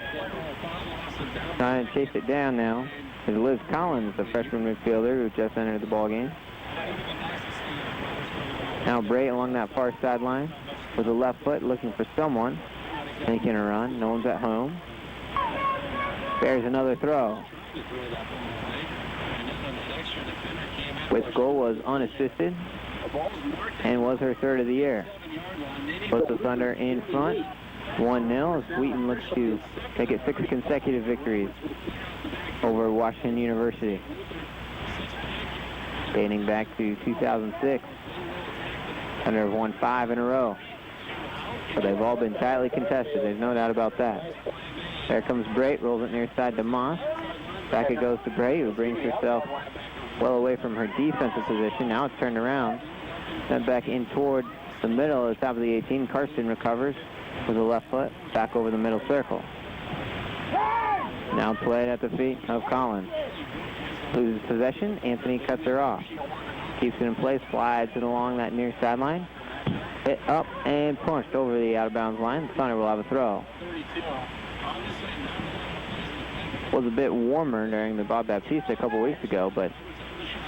Trying to chase it down now is Liz Collins, the freshman midfielder who just entered the ballgame. Now Bray along that far sideline with a left foot looking for someone. Making a run. No one's at home. Bears another throw. Witt's goal was unassisted and was her third of the year. Puts the Thunder in front. 1-0 as Wheaton looks to make it 6 consecutive victories over Washington University. Dating back to 2006. Thunder have won 5 in a row. But they've all been tightly contested. There's no doubt about that. There comes Brait, rolls it near side to Moss. Back it goes to Brait, who brings herself well away from her defensive position. Now it's turned around. Then back in toward the middle at the top of the 18. Karsten recovers with a left foot back over the middle circle. Now played at the feet of Collins. Loses possession. Anthony cuts her off. Keeps it in place, slides it along that near sideline. Hit up and punched over the out-of-bounds line. The Thunder will have a throw. Was a bit warmer during the Bob Baptiste a couple weeks ago, but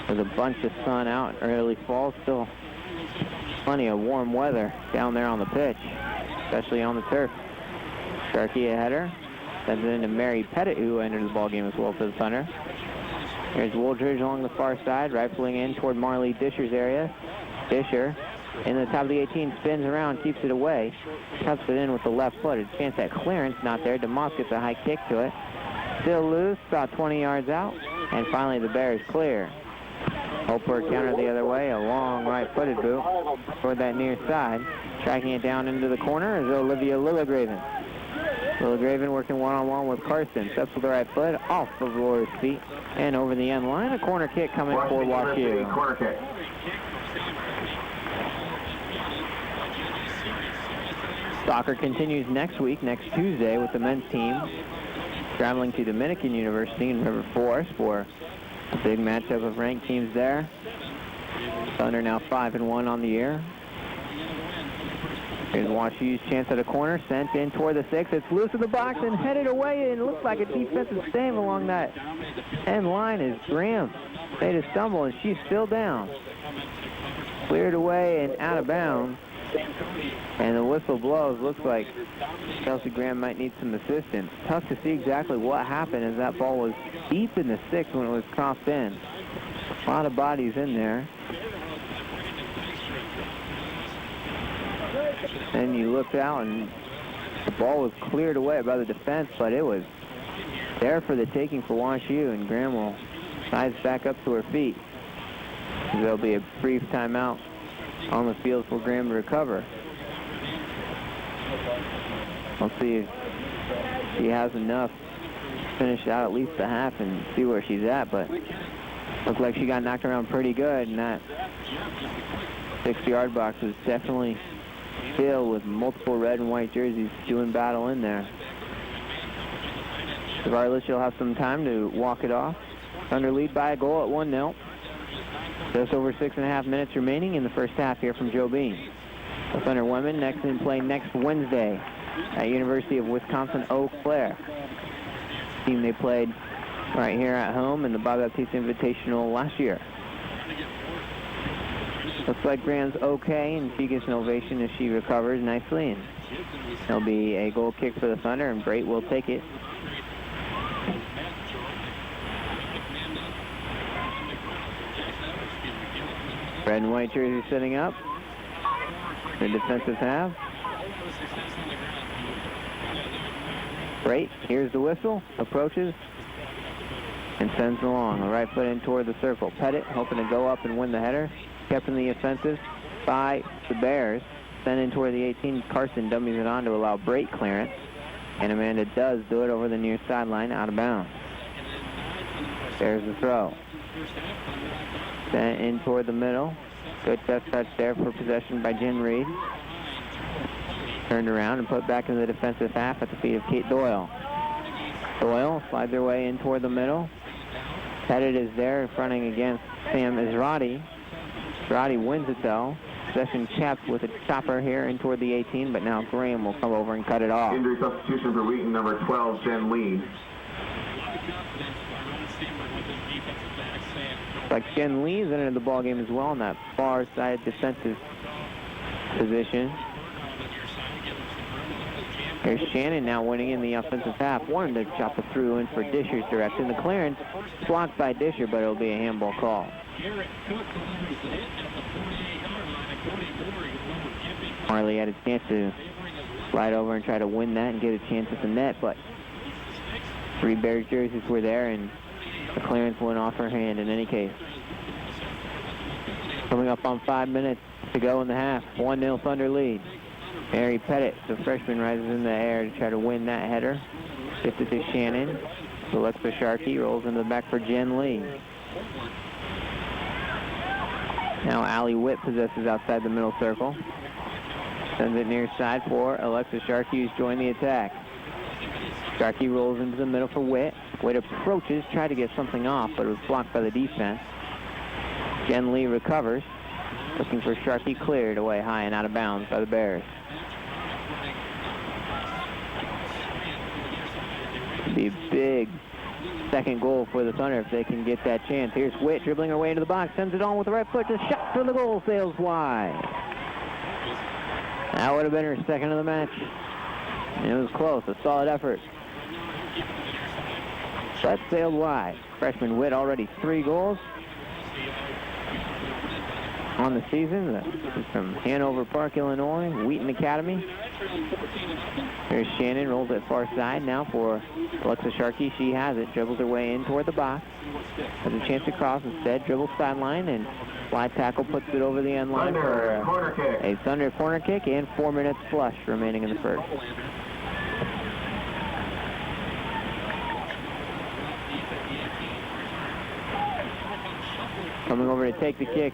with a bunch of sun out early fall, still plenty of warm weather down there on the pitch, especially on the turf. Sharkey a header. Sends it into Mary Pettit, who entered the ballgame as well for the Thunder. Here's Wooldridge along the far side, rifling in toward Marley Disher's area. Disher in the top of the 18, spins around, keeps it away, cuts it in with the left foot. A chance at clearance, not there. DeMoss gets a high kick to it. Still loose, about 20 yards out, and finally the Bears clear. Hopper counter the other way, a long right-footed boot toward that near side. Tracking it down into the corner is Olivia Lillagraven. Lillagraven working one-on-one with Karsten. Steps with the right foot, off of Laura's feet, and over the end line. A corner kick coming for WashU. Corner kick. Soccer continues next week, next Tuesday, with the men's team traveling to Dominican University in River Forest for a big matchup of ranked teams there. Thunder now 5-1 on the year. Here's WashU's chance at a corner, sent in toward the 6. It's loose in the box and headed away, and it looks like a defensive save along that end line as Graham made a stumble, and she's still down. Cleared away and out of bounds. And the whistle blows. Looks like Chelsea Graham might need some assistance. Tough to see exactly what happened as that ball was deep in the 6 when it was crossed in. A lot of bodies in there. And you looked out and the ball was cleared away by the defense, but it was there for the taking for WashU, and Graham will rise back up to her feet. There'll be a brief timeout on the field for Graham to recover. We'll see if she has enough to finish out at least the half and see where she's at, but looks like she got knocked around pretty good, and that 6-yard box was definitely filled with multiple red and white jerseys doing battle in there. Regardless, she'll have some time to walk it off. Thunder lead by a goal at 1-0. Just over 6.5 minutes remaining in the first half here from Joe Bean. The Thunder women next in play next Wednesday at University of Wisconsin-Eau Claire. Team they played right here at home in the Bob Baptiste Invitational last year. Looks like Graham's okay, and she gets an ovation as she recovers nicely, and there'll be a goal kick for the Thunder, and Brait will take it. Red and white jersey setting up. The defensive half. Brait, here's the whistle, approaches, and sends it along. The right foot in toward the circle. Pettit hoping to go up and win the header. kept in the offensive by the Bears. Sent in toward the 18. Carson dummies it on to allow break clearance. And Amanda does do it over the near sideline, out of bounds. There's the throw. Sent in toward the middle. Good touch there for possession by Jen Reed. Turned around and put back into the defensive half at the feet of Kate Doyle. Doyle slides her way in toward the middle. Headed is there, fronting against Sam Israti. Israti wins it though. Possession kept with a chopper here in toward the 18, but now Graham will come over and cut it off. Injury substitution for Wheaton, number 12, Jen Lee. Like Jen Lee's entered the ball game as well in that far side defensive position. Here's Shannon now winning in the offensive half. Wanted to chop it through in for Disher's direction. The clearance blocked by Disher, but it'll be a handball call. Marley had a chance to slide over and try to win that and get a chance at the net, but 3 Bears jerseys were there and the clearance went off her hand in any case. Coming up on 5 minutes to go in the half. 1-0 Thunder lead. Mary Pettit, the freshman, rises in the air to try to win that header. Gets it to Shannon. Alexa Sharkey rolls into the back for Jen Lee. Now Allie Witt possesses outside the middle circle. Sends it near side for Alexa Sharkey, who's joined the attack. Sharkey rolls into the middle for Witt. Witt approaches, tried to get something off, but it was blocked by the defense. Jen Lee recovers, looking for Sharkey, cleared away high and out of bounds by the Bears. Be a big second goal for the Thunder if they can get that chance. Here's Witt dribbling her way into the box, sends it on with the right foot, just shot for the goal, sails wide. That would have been her second of the match. It was close, a solid effort. But sailed wide. Freshman Witt already 3 goals on the season. This is from Hanover Park, Illinois, Wheaton Academy. Here's Shannon, rolls it far side now for Alexa Sharkey. She has it, dribbles her way in toward the box. Has a chance to cross instead, dribbles sideline, and slide tackle puts it over the end line for a Thunder corner kick, and 4 minutes flush remaining in the first. Coming over to take the kick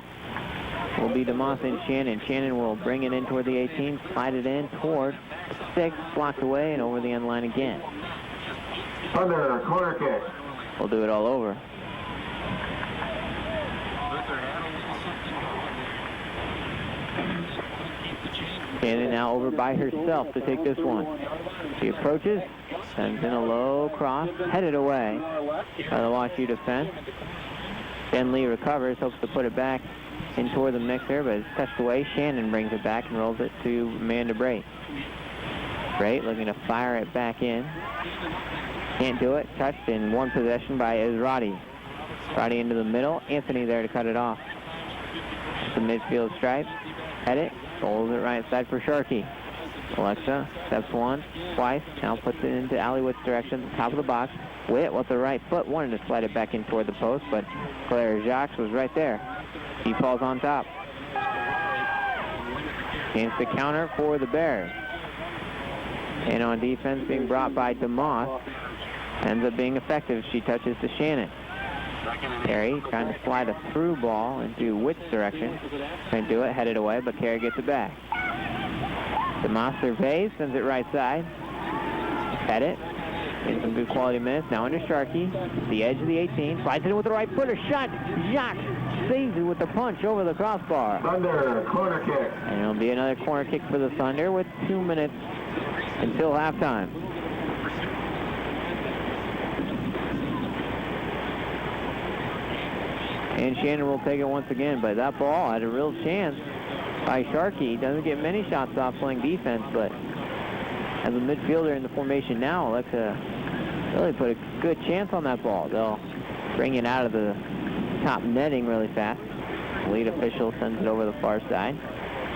will be DeMoss and Shannon. Shannon will bring it in toward the 18, slide it in toward 6, blocked away, and over the end line again. Thunder corner kick. We'll do it all over. Shannon now over by herself to take this one. She approaches, sends in a low cross, headed away by the WashU defense. Jen Lee recovers, hopes to put it back in toward the mixer, but it's touched away. Shannon brings it back and rolls it to Amanda Brait. Brait looking to fire it back in. Can't do it. Touched in one possession by Israti. Israti into the middle. Anthony there to cut it off. The midfield stripe. Head it. Rolls it right side for Sharkey. Alexa steps one, twice. Now puts it into Allie Witt's direction, top of the box. Witt with the right foot wanted to slide it back in toward the post, but Claire Jacques was right there. He falls on top. Chance to counter for the Bears. And on defense being brought by DeMoss. Ends up being effective. She touches to Shannon. Carey trying to slide a through ball into Witt's direction. Can't do it, headed away, but Carey gets it back. DeMoss surveys, sends it right side. Head it. In some good quality minutes. Now under Sharkey. The edge of the 18. Slides it in with the right footer. Shot. Jacques saves it with the punch over the crossbar. Thunder corner kick. And it'll be another corner kick for the Thunder with 2 minutes until halftime. And Shannon will take it once again, but that ball had a real chance by Sharkey. Doesn't get many shots off playing defense, but as a midfielder in the formation now, Alexa really put a good chance on that ball. They'll bring it out of the top netting really fast. The lead official sends it over the far side.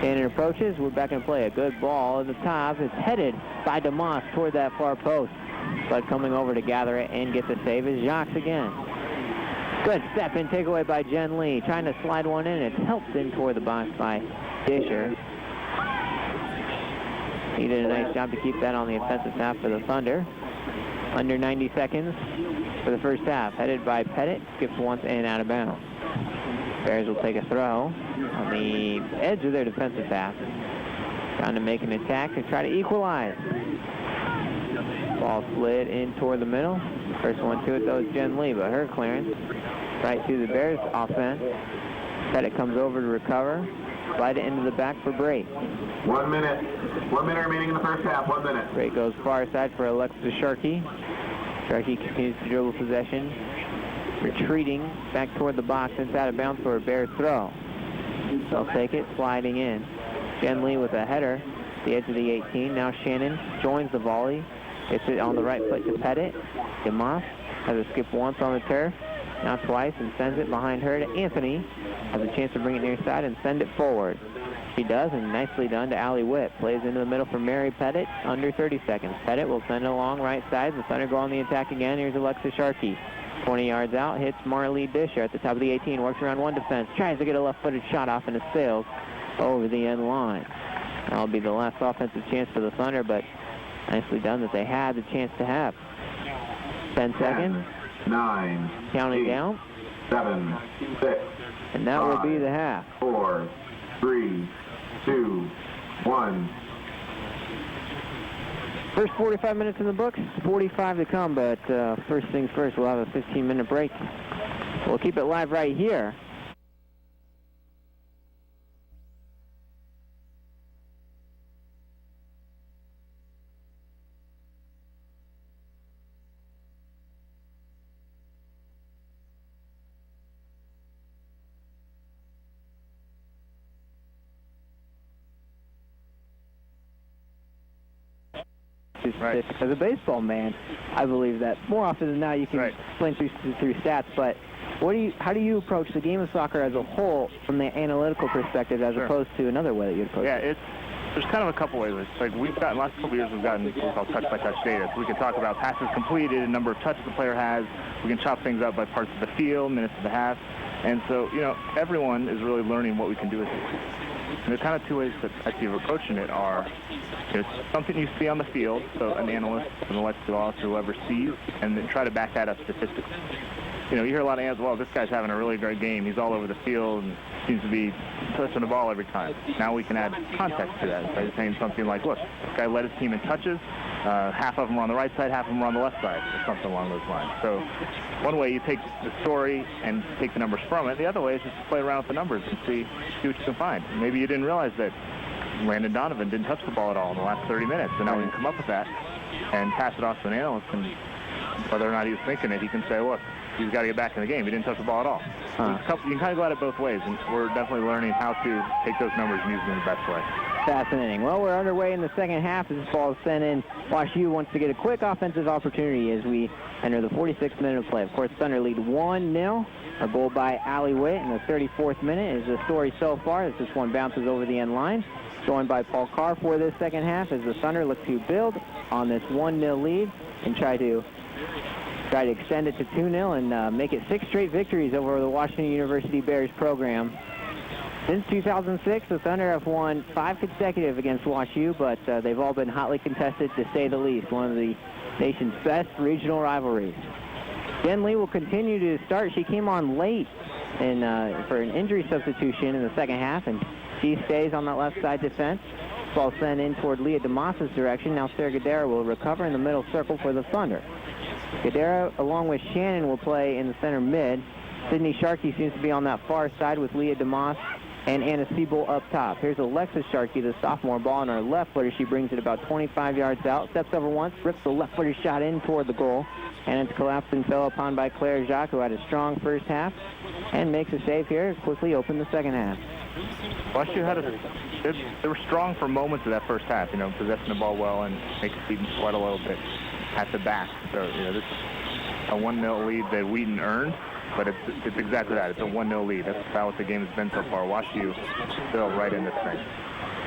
Shannon approaches. We're back in play. A good ball at the top. It's headed by DeMoss toward that far post. But coming over to gather it and get the save is Jacques again. Good step in takeaway by Jen Lee. Trying to slide one in. It's helped in toward the box by Disher. He did a nice job to keep that on the offensive half for the Thunder. Under 90 seconds for the first half. Headed by Pettit. Skips once and out of bounds. Bears will take a throw on the edge of their defensive half. Trying to make an attack and try to equalize. Ball slid in toward the middle. First one to it, though, is Jen Lee, but her clearance right to the Bears offense. Pettit comes over to recover. Slide it into the back for Brait. 1 minute. 1 minute remaining in the first half. 1 minute. Brait goes far side for Alexis Sharkey. Sharkey continues to dribble possession. Retreating back toward the box. It's out of bounds for a Bears throw. They'll take it, sliding in. Jen Lee with a header. The edge of the 18. Now Shannon joins the volley. Gets it on the right foot to Pettit. DeMoss has a skip once on the turf. Now twice and sends it behind her to Anthony. Has a chance to bring it near side and send it forward. She does, and nicely done to Allie Witt. Plays into the middle for Mary Pettit. Under 30 seconds. Pettit will send it along right side. The Thunder go on the attack again. Here's Alexis Sharkey. 20 yards out. Hits Marlee Disher at the top of the 18. Works around one defense. Tries to get a left-footed shot off and it sails over the end line. That'll be the last offensive chance for the Thunder, but nicely done that they had the chance to have. 10 seconds. 9. Counting 8, down. 7. 6. And that 5, will be the half. 4, 3, 2, 1. First 45 minutes in the books. 45 to come, but first things first, we'll have a 15-minute break. We'll keep it live right here. Right. As a baseball man, I believe that more often than not you can explain through stats, but how do you approach the game of soccer as a whole from the analytical perspective as opposed to another way that you approach it? There's kind of a couple ways. Like we've gotten, last couple of years we've gotten what we call touch-by-touch data. So we can talk about passes completed, number of touches the player has. We can chop things up by parts of the field, minutes of the half. And so, everyone is really learning what we can do with it. And there's kind of two ways that I see of approaching it are, it's something you see on the field, so an analyst, an electrical officer, whoever sees, and then try to back that up statistically. You hear a lot of answers, well, this guy's having a really great game. He's all over the field and seems to be touching the ball every time. Now we can add context to that by saying something like, look, this guy led his team in touches. Half of them were on the right side, half of them were on the left side, or something along those lines. So one way you take the story and take the numbers from it. The other way is just to play around with the numbers and see what you can find. Maybe you didn't realize that Landon Donovan didn't touch the ball at all in the last 30 minutes, and now we can come up with that and pass it off to an analyst, and whether or not he was thinking it, he can say, look, he's got to get back in the game. He didn't touch the ball at all. You can kind of go at it both ways, and we're definitely learning how to take those numbers and use them the best way. Fascinating. Well, we're underway in the second half as this ball is sent in. Wash U wants to get a quick offensive opportunity as we enter the 46th minute of play. Of course, Thunder lead 1-0. A goal by Allie Witt in the 34th minute is the story so far as this one bounces over the end line. Joined by Paul Carr for this second half as the Thunder look to build on this 1-0 lead and try to extend it to 2-0 and make it 6 straight victories over the Washington University Bears program. Since 2006, the Thunder have won 5 consecutive against WashU, but they've all been hotly contested, to say the least. One of the nation's best regional rivalries. Jen Lee will continue to start. She came on late for an injury substitution in the second half, and she stays on that left side defense. Ball sent in toward Leah DeMoss' direction. Now Sarah Gadara will recover in the middle circle for the Thunder. Gadara, along with Shannon, will play in the center mid. Sydney Sharkey seems to be on that far side with Leah DeMoss and Anna Siebel up top. Here's Alexis Sharkey, the sophomore, ball on her left footer. She brings it about 25 yards out, steps over once, rips the left footer shot in toward the goal, and it's collapsed and fell upon by Claire Jacques, who had a strong first half, and makes a save here, quickly open the second half. WashU they were strong for moments of that first half, possessing the ball well and making Wheaton sweat a little bit at the back. So, this is a 1-0 lead that Wheaton earned, but it's exactly that. It's a 1-0 lead. That's about what the game has been so far. WashU still right in this thing.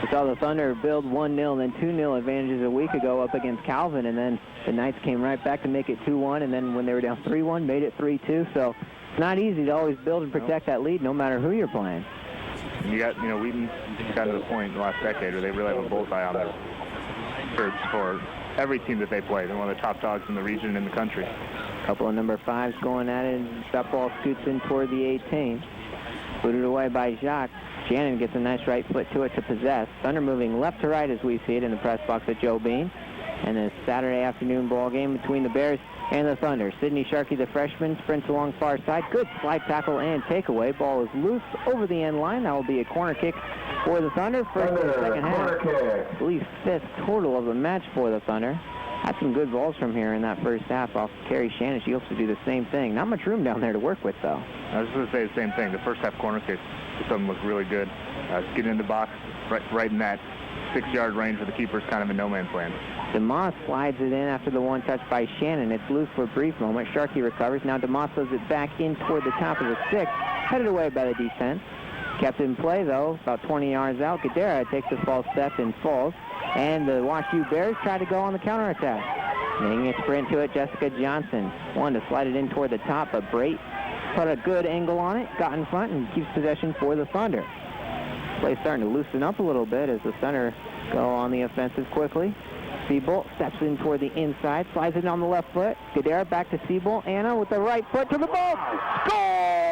We saw the Thunder build 1-0, then 2-0 advantages a week ago up against Calvin, and then the Knights came right back to make it 2-1, and then when they were down 3-1, made it 3-2. So It's not easy to always build and protect that lead no matter who you're playing. And you got, Wheaton got to the point in the last decade where they really have a bullseye on their shirts for every team that they play. They're one of the top dogs in the region and in the country. A couple of number 5s going at it, and that ball scoots in toward the 18. Booted away by Jacques. Shannon gets a nice right foot to it to possess. Thunder moving left to right as we see it in the press box at Joe Bean. And a Saturday afternoon ball game between the Bears and the Thunder. Sidney Sharkey, the freshman, sprints along far side. Good slide tackle and takeaway. Ball is loose over the end line. That will be a corner kick for the Thunder. First in the second half. I believe 5th total of the match for the Thunder. Had some good balls from here in that first half off Carrie Shannon. She hopes to do the same thing. Not much room down there to work with, though. I was going to say the same thing. The first half corner kick, something looked really good. Getting in the box right in that 6-yard range where the keeper's kind of in no man's land. DeMoss slides it in after the one touch by Shannon. It's loose for a brief moment. Sharkey recovers. Now DeMoss throws it back in toward the top of the 6. Headed away by the defense. Kept in play, though, about 20 yards out. Gadara takes a false step and falls. And the WashU Bears try to go on the counterattack. Making a sprint to it, Jessica Johnson. Wanted to slide it in toward the top, but Brait put a good angle on it, got in front, and keeps possession for the Thunder. Play starting to loosen up a little bit as the Thunder go on the offensive quickly. Siebold steps in toward the inside, slides it on the left foot. Gadara back to Siebold. Anna with the right foot to the ball. Score!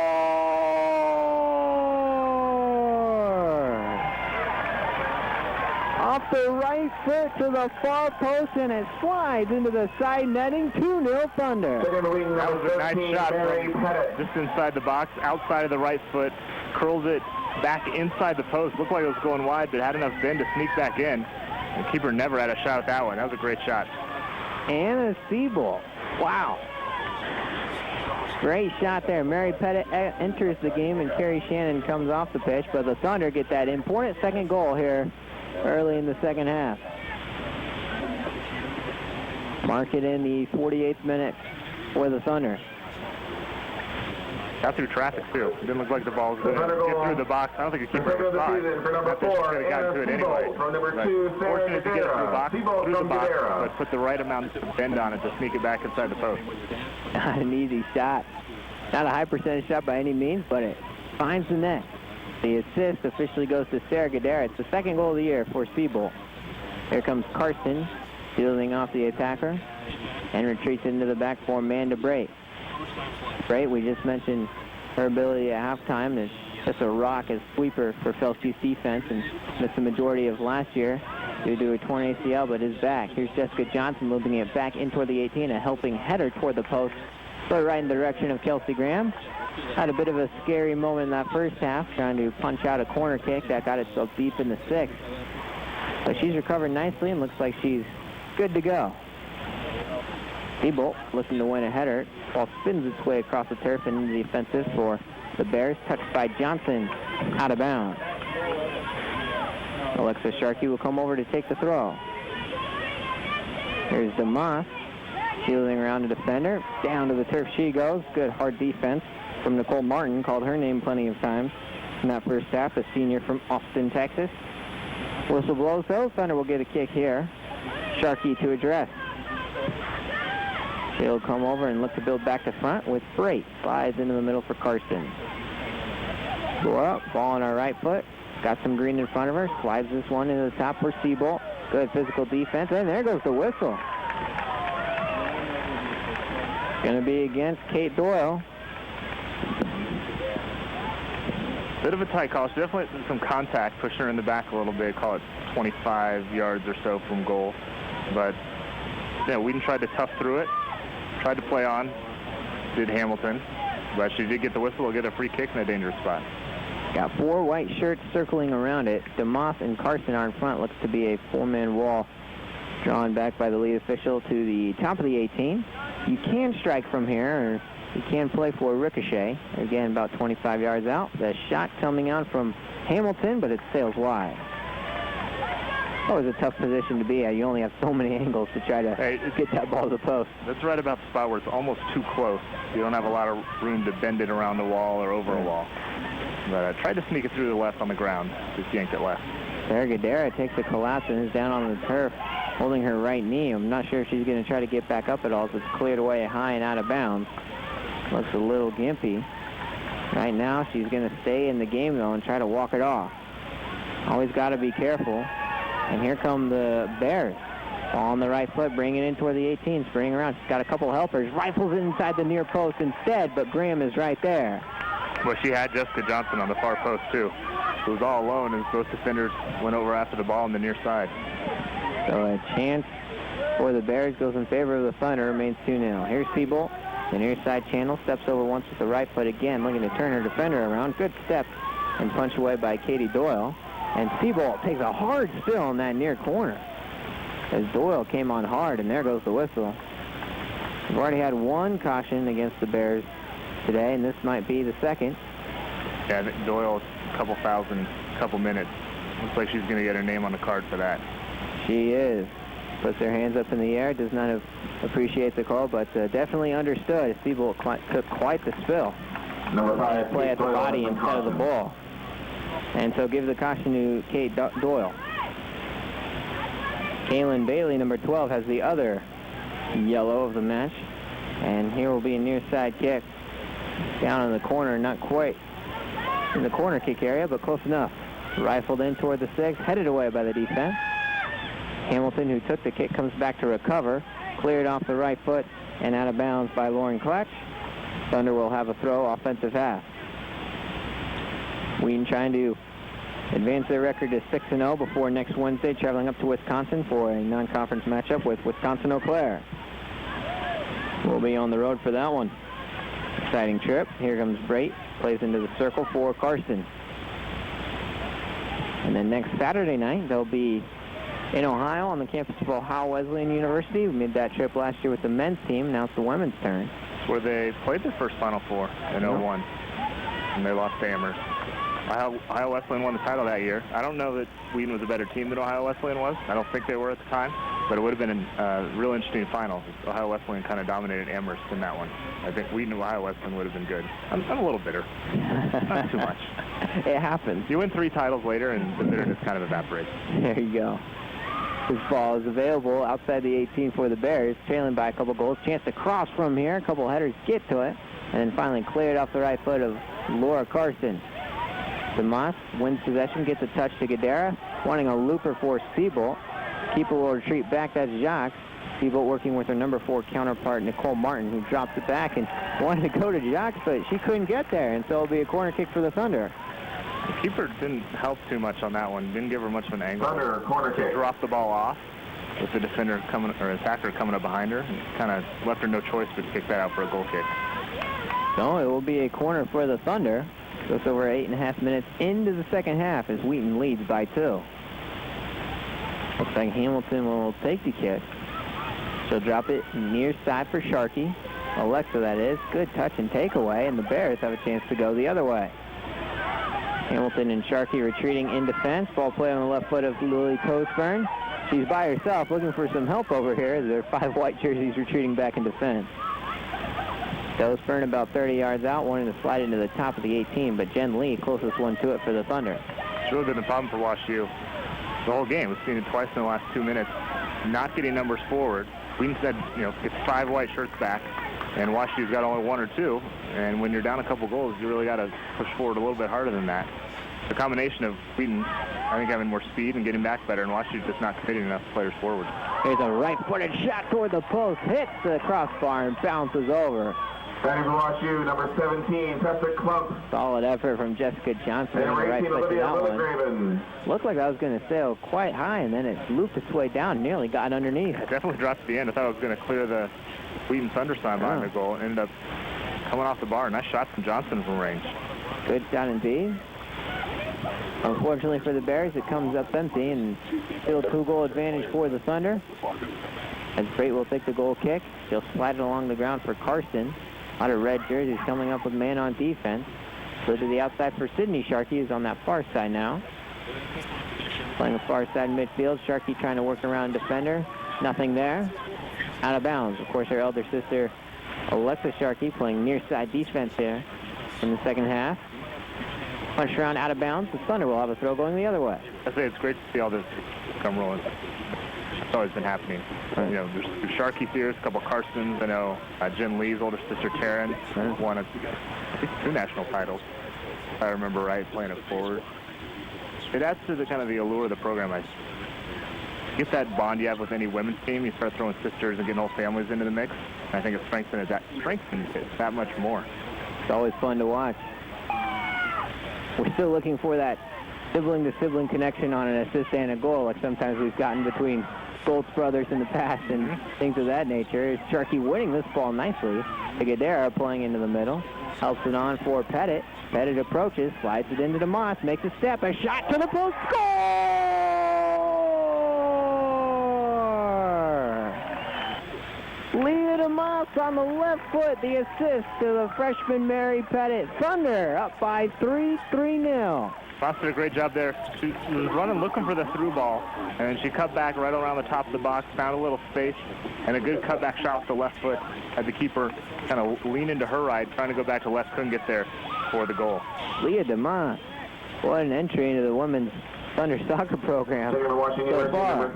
Off the right foot to the far post, and it slides into the side netting. 2-0 Thunder. That was a nice shot from just inside the box, outside of the right foot. Curls it back inside the post. Looked like it was going wide, but had enough bend to sneak back in. The keeper never had a shot at that one. That was a great shot. Anna Siebold. Wow. Great shot there. Mary Pettit enters the game, and Carrie Shannon comes off the pitch, but the Thunder get that important second goal here early in the second half. Mark it in the 48th minute for the Thunder. Got through traffic, too. It didn't look like the ball was going to get through the box. I don't think the keeper was five. I think she could have gotten to it anyway. Fortunate to get it through the box, but put the right amount of bend on it to sneak it back inside the post. Not an easy shot. Not a high percentage shot by any means, but it finds the net. The assist officially goes to Sarah Gadara. It's the second goal of the year for Siebold. Here comes Karsten, fielding off the attacker, and retreats into the back for Amanda Brait. Brait, we just mentioned her ability at halftime is just a rock as sweeper for Felshu's defense, and missed the majority of last year due to a torn ACL, but is back. Here's Jessica Johnson moving it back in toward the 18, a helping header toward the post, but right in the direction of Kelsey Graham. Had a bit of a scary moment in that first half, trying to punch out a corner kick that got itself deep in the 6th. But she's recovered nicely and looks like she's good to go. Siebold looking to win a header. Ball spins its way across the turf and into the offensive for the Bears. Touched by Johnson, out of bounds. Alexa Sharkey will come over to take the throw. Here's DeMoss, shielding around the defender. Down to the turf she goes. Good hard defense from Nicole Martin. Called her name plenty of times in that first half. A senior from Austin, Texas. Whistle blows though. Thunder will get a kick here. Sharkey to address. She'll come over and look to build back to front with Brait. Slides into the middle for Karsten. Go up, ball on her right foot. Got some green in front of her. Slides this one into the top for Siebold. Good physical defense. And there goes the whistle. Going to be against Kate Doyle. Bit of a tight call. So definitely some contact, pushing her in the back a little bit. Call it 25 yards or so from goal. But yeah, Wheaton tried to tough through it. Tried to play on, did Hamilton, but she did get the whistle. Will get a free kick in a dangerous spot. Got 4 white shirts circling around it. DeMoss and Carson are in front. Looks to be a 4-man wall drawn back by the lead official to the top of the 18. You can strike from here, or you can play for a ricochet. Again, about 25 yards out. The shot coming out from Hamilton, but it sails wide. Always a tough position to be at. You only have so many angles to try to get that ball to the post. That's right about the spot where it's almost too close. You don't have a lot of room to bend it around the wall or over a wall. But I tried to sneak it through the left on the ground. Just yanked it left. Sarah Gadara takes a collapse and is down on the turf, holding her right knee. I'm not sure if she's going to try to get back up at all, so it's cleared away high and out of bounds. Looks a little gimpy. Right now, she's going to stay in the game, though, and try to walk it off. Always got to be careful. And here come the Bears. Ball on the right foot, bringing it in toward the 18, sprinting around. She's got a couple helpers. Rifles inside the near post instead, but Graham is right there. Well, she had Jessica Johnson on the far post, too. She was all alone, and both defenders went over after the ball on the near side. So a chance for the Bears goes in favor of the Thunder, remains 2-0. Here's Siebold, the near side channel, steps over once with the right foot again, looking to turn her defender around. Good step and punch away by Katie Doyle. And Siebold takes a hard spill in that near corner as Doyle came on hard, and there goes the whistle. We've already had one caution against the Bears today, and this might be the second. Yeah, I think Doyle, a couple thousand, couple minutes. Looks like she's going to get her name on the card for that. She is. Puts her hands up in the air, does not appreciate the call, but definitely understood. Siebold took quite the spill. Number 5, play at the body instead of the ball. And so give the caution to Kate Doyle. Kaylin Bailey, number 12, has the other yellow of the match. And here will be a near side kick. Down in the corner, not quite in the corner kick area, but close enough. Rifled in toward the 6, headed away by the defense. Hamilton, who took the kick, comes back to recover. Cleared off the right foot and out of bounds by Lauren Klatch. Thunder will have a throw, offensive half. Wheaton trying to advance their record to 6-0 before next Wednesday, traveling up to Wisconsin for a non-conference matchup with Wisconsin-Eau Claire. We'll be on the road for that one. Exciting trip. Here comes Brait, plays into the circle for Karsten. And then next Saturday night, they'll be in Ohio on the campus of Ohio Wesleyan University. We made that trip last year with the men's team. Now it's the women's turn. It's where they played their first Final Four in 01, and they lost to Amherst. Ohio Wesleyan won the title that year. I don't know that Wheaton was a better team than Ohio Wesleyan was. I don't think they were at the time, but it would have been a real interesting final. Ohio Wesleyan kind of dominated Amherst in that one. I think Wheaton and Ohio Wesleyan would have been good. I'm a little bitter. Not too much. It happens. You win 3 titles later, and the bitterness kind of evaporates. There you go. This ball is available outside the 18 for the Bears, trailing by a couple goals. Chance to cross from here. A couple headers get to it, and then finally cleared off the right foot of Laura Karsten. DeMoss wins possession, gets a touch to Gadara, wanting a looper for Siebold. Keeper will retreat back. That's Jacques. Siebold working with her number 4 counterpart, Nicole Martin, who drops it back and wanted to go to Jacques, but she couldn't get there, and so it'll be a corner kick for the Thunder. The keeper didn't help too much on that one. Didn't give her much of an angle. Thunder, corner kick. Dropped the ball off with the defender coming, or attacker coming up behind her, and kind of left her no choice but to kick that out for a goal kick. So it will be a corner for the Thunder. Just over 8.5 minutes into the second half as Wheaton leads by 2. Looks like Hamilton will take the kick. She'll drop it near side for Sharkey. Alexa, that is. Good touch and takeaway, and the Bears have a chance to go the other way. Hamilton and Sharkey retreating in defense. Ball play on the left foot of Lily Tosburn. She's by herself looking for some help over here. There are 5 white jerseys retreating back in defense. Tosburn about 30 yards out, wanting to slide into the top of the 18, but Jen Lee, closest one to it for the Thunder. It's really been a problem for WashU the whole game. We've seen it twice in the last 2 minutes. Not getting numbers forward. Wheaton said, gets 5 white shirts back, and WashU's got only 1 or 2. And when you're down a couple goals, you really got to push forward a little bit harder than that. The combination of Wheaton, I think, having more speed and getting back better, and WashU just not fitting enough players forward. Here's a right-footed shot toward the post, hits the crossbar and bounces over. Batting for WashU, number 17, Tessa Klump. Solid effort from Jessica Johnson. And Right foot Olivia that one. Graven. Looked like I was going to sail quite high, and then it looped its way down, nearly got underneath. It definitely dropped to the end. I thought it was going to clear the Wheaton Thunder sideline. The goal ended up coming off the bar. Nice shot from Johnson from range. Good shot indeed. Unfortunately for the Bears, it comes up empty, and still 2-goal advantage for the Thunder. As Brait will take the goal kick. She'll slide it along the ground for Karsten. A lot of red jerseys coming up with man on defense. So to the outside for Sydney. Sharkey is on that far side now. Playing the far side midfield. Sharkey trying to work around defender. Nothing there. Out of bounds. Of course, her elder sister, Alexa Sharkey, playing near side defense here in the second half. Punched around out of bounds. The Thunder will have a throw going the other way. I say it's great to see all this come rolling. It's always been happening. You know, there's Sharky Sears, a couple Karstens. I know Jen Lee's older sister, Taryn, won I think 2 national titles, if I remember right, playing it forward. It adds to the kind of the allure of the program. I get that bond you have with any women's team. You start throwing sisters and getting whole families into the mix. And I think it strengthens it that much more. It's always fun to watch. We're still looking for that sibling-to-sibling connection on an assist and a goal, like sometimes we've gotten between Goltz brothers in the past and things of that nature. Sharkey winning this ball nicely. Gadara playing into the middle. Helps it on for Pettit. Pettit approaches, slides it into DeMoss, makes a step, a shot to the post, score! Leah DeMoss on the left foot, the assist to the freshman Mary Pettit. Thunder up by 3-0. Ross did a great job there. She was running, looking for the through ball, and then she cut back right around the top of the box, found a little space, and a good cutback shot with the left foot. Had the keeper kind of lean into her right, trying to go back to left, couldn't get there for the goal. Leah DeMoss, what an entry into the women's Thunder soccer program so far.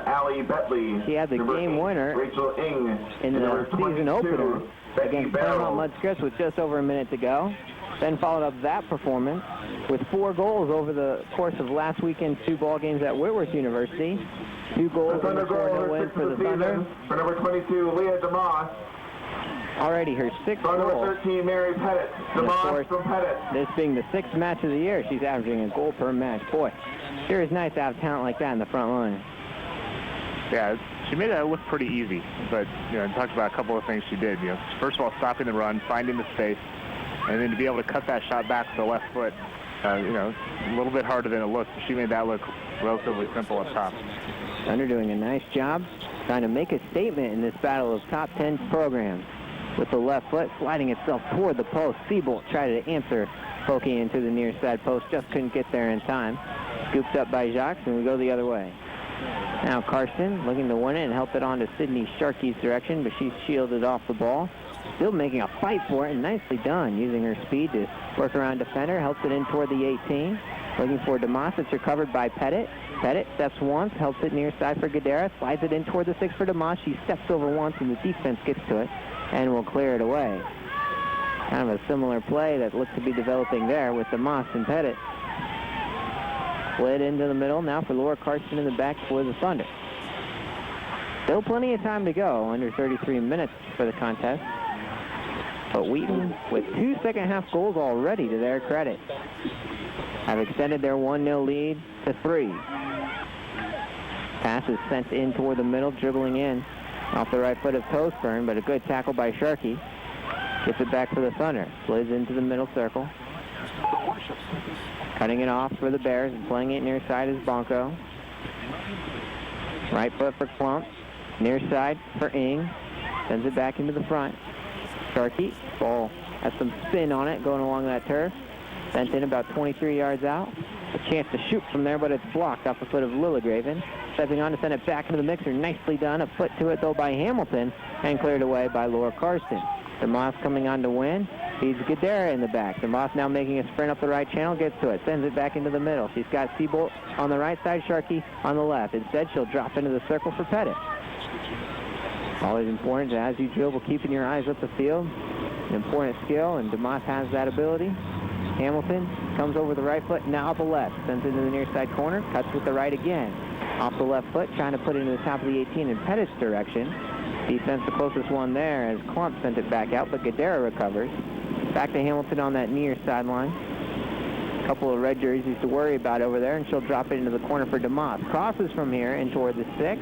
Allie Betley. She had the game winner Rachel Ing in the season opener against Paramount Mudscripts with just over a minute to go. Then followed up that performance with 4 goals over the course of last weekend's 2 ball games at Whitworth University. 2 goals and a 4-0 win for the Thunder. For number 22, Leah DeMoss. Already her 6th For goal. number 13, Mary Pettit. DeMoss from Pettit. This being the 6th match of the year, she's averaging a goal per match. Boy, sure is nice to have talent like that in the front line. Yeah, she made that look pretty easy, but talked about a couple of things she did. First of all, stopping the run, finding the space, and then to be able to cut that shot back to the left foot. A little bit harder than it looked. She made that look relatively simple up top. Thunder doing a nice job trying to make a statement in this battle of top 10 programs. With the left foot sliding itself toward the post. Seabolt tried to answer, poking into the near side post, just couldn't get there in time. Scooped up by Jacques, and we go the other way. Now Karsten looking to win it and help it on to Sydney Sharkey's direction, but she's shielded off the ball. Still making a fight for it, and nicely done, using her speed to work around defender, helps it in toward the 18. Looking for DeMoss, it's recovered by Pettit. Pettit steps once, helps it near side for Gadara, slides it in toward the 6 for DeMoss. She steps over once, and the defense gets to it and will clear it away. Kind of a similar play that looks to be developing there with DeMoss and Pettit. Slid into the middle now for Laura Karsten in the back for the Thunder. Still plenty of time to go, under 33 minutes for the contest. But Wheaton, with 2 second-half goals already to their credit, have extended their 1-0 lead to 3. Pass is sent in toward the middle, dribbling in off the right foot of Toastburn, but a good tackle by Sharkey. Gets it back for the Thunder. Slides into the middle circle. Cutting it off for the Bears and playing it near side is Bonko. Right foot for Klump. Near side for Ing. Sends it back into the front. Sharkey, ball has some spin on it going along that turf. Sent in about 23 yards out. A chance to shoot from there, but it's blocked off the foot of Lillegraven. Stepping on to send it back into the mixer. Nicely done. A foot to it, though, by Hamilton, and cleared away by Laura Karsten. DeMoss coming on to win. Feeds Gadara in the back. DeMoss now making a sprint up the right channel, gets to it, sends it back into the middle. She's got Seabolt on the right side, Sharkey on the left. Instead, she'll drop into the circle for Pettit. Always important, as you dribble, keeping your eyes up the field. An important skill, and DeMoss has that ability. Hamilton comes over the right foot, now up the left. Sends it into the near side corner, cuts with the right again. Off the left foot, trying to put it into the top of the 18 in Pettit's direction. Defense, the closest one there, as Klump sent it back out, but Gadara recovers. Back to Hamilton on that near sideline. A couple of red jerseys to worry about over there, and she'll drop it into the corner for DeMoss. Crosses from here in toward the 6,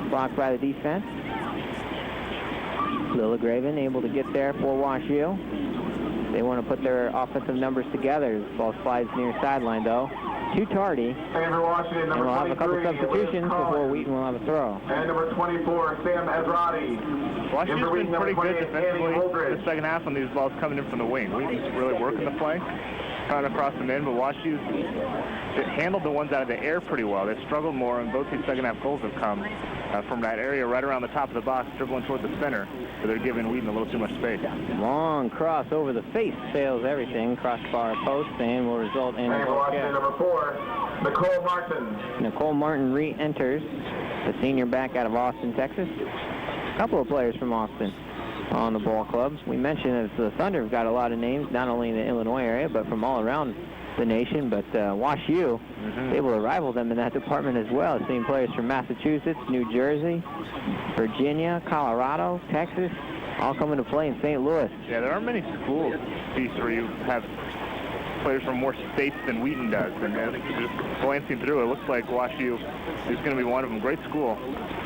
blocked by the defense. Lillegraven able to get there for WashU. They want to put their offensive numbers together. The ball slides near sideline, though. Too tardy. And we'll have a couple substitutions before Wheaton will have a throw. And number 24, Sam Ezrati. WashU's been pretty good defensively in the second half on these balls coming in from the wing. Wheaton's really working the play, trying to cross them in, but WashU's handled the ones out of the air pretty well. They've struggled more, and both these second-half goals have come from that area right around the top of the box, dribbling toward the center, so they're giving Wheaton a little too much space. Long cross over the face, sails everything, crossbar post, and will result in a goal kick. Number 4, Nicole Martin re-enters, the senior back out of Austin, Texas. A couple of players from Austin on the ball club. We mentioned that the Thunder have got a lot of names, not only in the Illinois area, but from all around the nation. But Wash U able to rival them in that department as well. Seeing players from Massachusetts, New Jersey, Virginia, Colorado, Texas, all coming to play in St. Louis. Yeah, there aren't many schools, where you have players from more states than Wheaton does. And just glancing through, it looks like Wash U is going to be one of them. Great school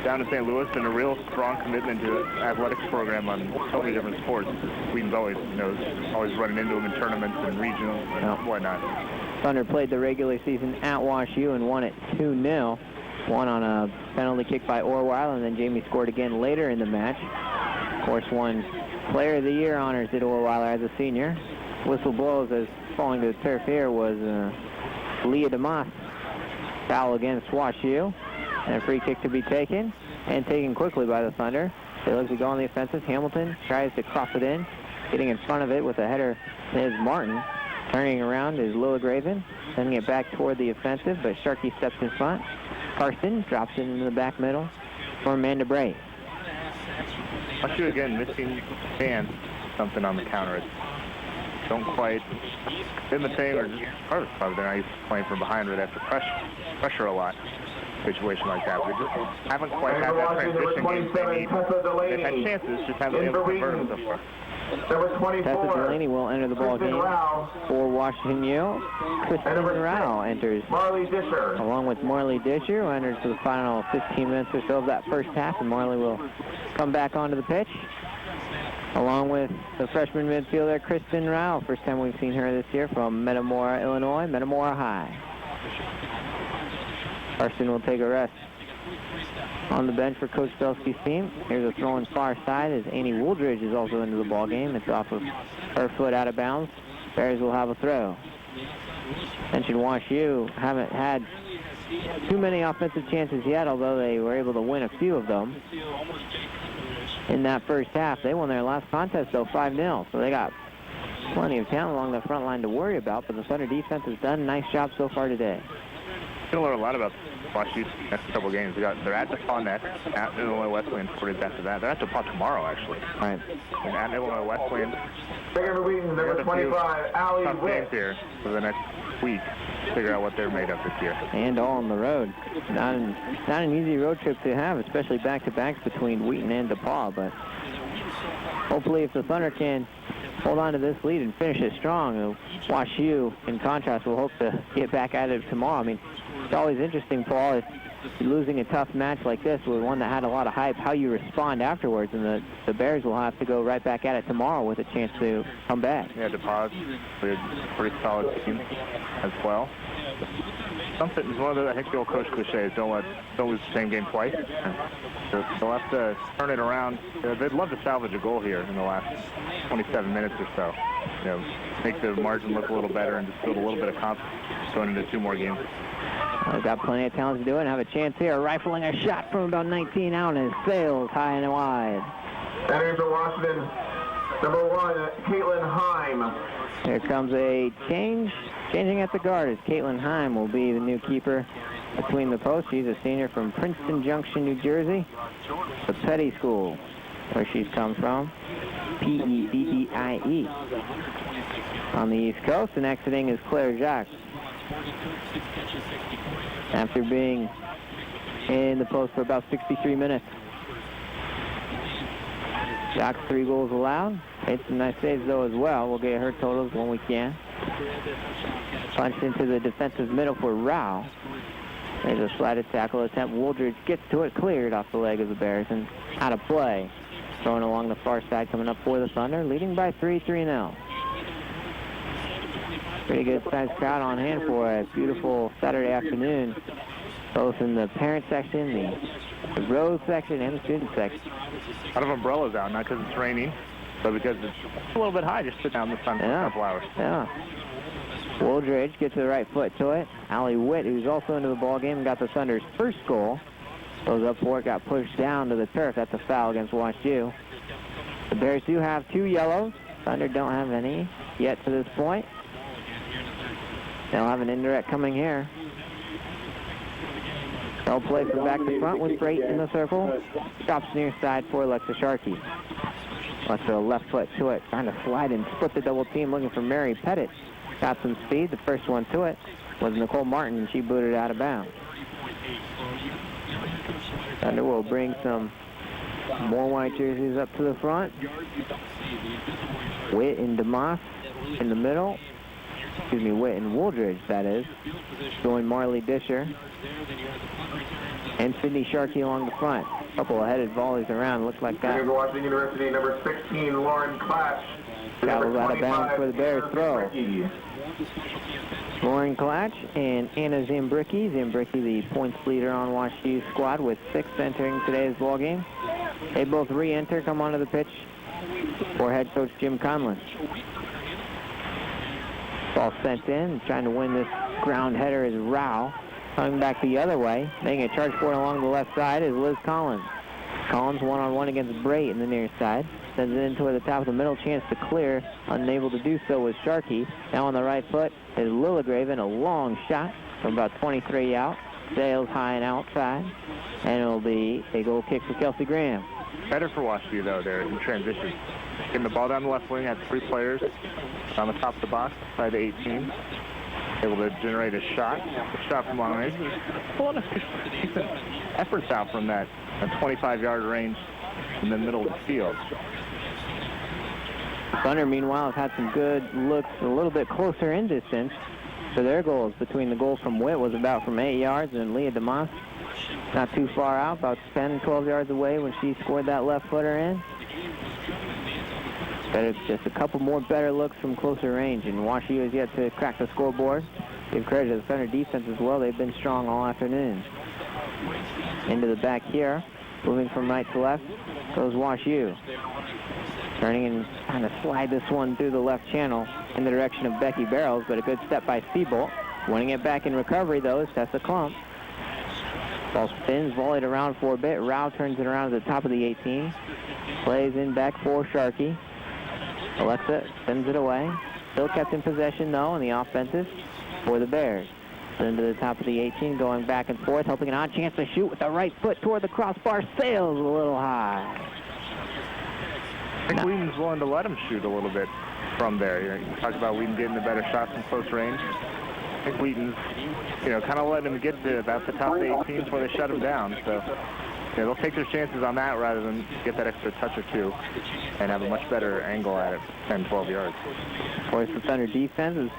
down in St. Louis, and a real strong commitment to the athletics program on so many different sports. Wheaton's always running into them in tournaments and regionals and whatnot. Thunder played the regular season at Wash U and won it 2-0. One on a penalty kick by Orweiler, and then Jamie scored again later in the match. Of course, won Player of the Year honors did Orweiler as a senior. Whistle blows as falling to the turf here was Leah DeMoss. Foul against Wash U. And a free kick to be taken, and taken quickly by the Thunder. They look to go on the offensive. Hamilton tries to cross it in. Getting in front of it with a header is Martin. Turning around is Lilligraven. Sending it back toward the offensive, but Sharkey steps in front. Carson drops it into the back middle for Amanda Bray. Wash U again missing fans. Something on the counter. Don't quite imitate, or just part of the problem. They're not used to playing from behind right after pressure a lot. Situation like that. We just haven't quite had that transition game they need. They've had chances, just haven't been able to convert them so far. Number 24. Tessa Delaney will enter the ball game for Washington U. Kristen Rao enters Marley Disher, along with Marley Disher, who enters for the final 15 minutes or so of that first half, and Marley will come back onto the pitch, along with the freshman midfielder Kristen Rao. First time we've seen her this year from Metamora, Illinois, Metamora High. Carson will take a rest on the bench for Coach Belsky's team. Here's a throw on far side as Annie Wooldridge is also into the ball game. It's off of her foot out of bounds. Bears will have a throw. Mentioned Wash U haven't had too many offensive chances yet, although they were able to win a few of them in that first half. They won their last contest, though, 5-0, so they got plenty of talent along the front line to worry about, but the Thunder defense has done a nice job so far today. Going to learn a lot about Wash U's next couple games. They're at DePaul next, at Illinois Wesleyan 4 days after that. They're at DePaul tomorrow, actually. All right. And at Illinois Wesleyan. Number 25, Allie tough games here for the next week. Figure out what they're made of this year. And all on the road. Not an easy road trip to have, especially back-to-backs between Wheaton and DePaul. But hopefully, if the Thunder can hold on to this lead and finish it strong, Wash U, in contrast, will hope to get back at it tomorrow. I mean, it's always interesting, Paul, if you're losing a tough match like this with one that had a lot of hype, how you respond afterwards. And the Bears will have to go right back at it tomorrow with a chance to come back. Yeah, DePaul's a pretty solid team as well. Something is one of the, I think, the old coach cliches, don't lose the same game twice. So they'll have to turn it around. They'd love to salvage a goal here in the last 27 minutes or so. Make the margin look a little better and just build a little bit of confidence going into 2 more games. They've got plenty of talent to do it and have a chance here. Rifling a shot from about 19 out and sails high and wide. Entering for Washington, number 1, Caitlin Heim. Here comes a change. Changing at the guard as Caitlin Heim will be the new keeper between the posts. She's a senior from Princeton Junction, New Jersey, the Petty School, where she's come from, P-E-D-D-I-E. On the East Coast, and exiting is Claire Jacques. After being in the post for about 63 minutes. Jacques 3 goals allowed. Made some nice saves, though, as well. We'll get her totals when we can. Punched into the defensive middle for Rao. There's a slighted tackle attempt. Wooldridge gets to it, cleared off the leg of the Bears, and out of play. Thrown along the far side, coming up for the Thunder, leading by 3-0. Pretty good sized crowd on hand for a beautiful Saturday afternoon, both in the parent section, the road section, and the student section. A lot of umbrellas out, not because it's raining, but because it's a little bit high. Just sit down in the sun for a couple hours. Yeah. Wooldridge gets the right foot to it. Allie Witt, who's also into the ball game, got the Thunder's first goal. Goes up for it, got pushed down to the turf. That's a foul against Wash U. The Bears do have 2 yellows. Thunder don't have any yet to this point. They'll have an indirect coming here. They'll play from back to front with Freight in the circle. Stops near side for Alexa Sharkey. Alexa left foot to it, trying to slide and split the double team, looking for Mary Pettit. Got some speed. The first one to it was Nicole Martin, and she booted out of bounds. Thunder will bring some more white jerseys up to the front. Witt and DeMoss in the middle. Excuse me, Witt and Wooldridge, that is. Join Marley Disher. And Sydney Sharkey along the front. A couple of headed volleys around. Looks like that. Washington University, number 16, Lauren Klatch. Travels out of bounds for the Bears throw. Lauren Klatch and Anna Zambricki. Zambricki, the points leader on Wash U's squad, with 6 entering today's ballgame. They both re-enter, come onto the pitch for head coach Jim Conlon. Ball sent in, trying to win this ground header is Rao. Coming back the other way, making a charge for it along the left side is Liz Collins. Collins one-on-one against Bray in the near side. Sends it in toward the top of the middle, chance to clear. Unable to do so was Sharkey. Now on the right foot is Lilligraven, a long shot from about 23 out. Sails high and outside. And it'll be a goal kick for Kelsey Graham. Better for Washington, though, there in transition. Getting the ball down the left wing, had 3 players on the top of the box, side to 18. Able to generate a shot. A shot from long range. Pulling a decent efforts out from that 25-yard range in the middle of the field. Thunder, meanwhile, have had some good looks a little bit closer in distance for their goals. Between the goal from Witt was about from 8 yards, and Leah DeMoss not too far out, about 10, 12 yards away when she scored that left footer in. But it's just a couple more better looks from closer range, and Wash U has yet to crack the scoreboard. Give credit to the Thunder defense as well. They've been strong all afternoon. Into the back here, moving from right to left, goes Wash U. Turning and trying to slide this one through the left channel in the direction of Becky Barrows, but a good step by Seabolt. Winning it back in recovery, though, is Tessa Klump. Ball spins, volleyed around for a bit. Rao turns it around to the top of the 18. Plays in back for Sharkey. Alexa sends it away. Still kept in possession, though, in the offensive for the Bears. Into the top of the 18, going back and forth, hoping an odd chance to shoot with the right foot toward the crossbar. Sails a little high. I think Wheaton's willing to let him shoot a little bit from there. You talked about Wheaton getting the better shots from close range. I think Wheaton's, kind of letting him get to about the top of the 18 before they shut him down. So, they'll take their chances on that rather than get that extra touch or two and have a much better angle at it, 10, 12 yards. Of course, the Thunder defense is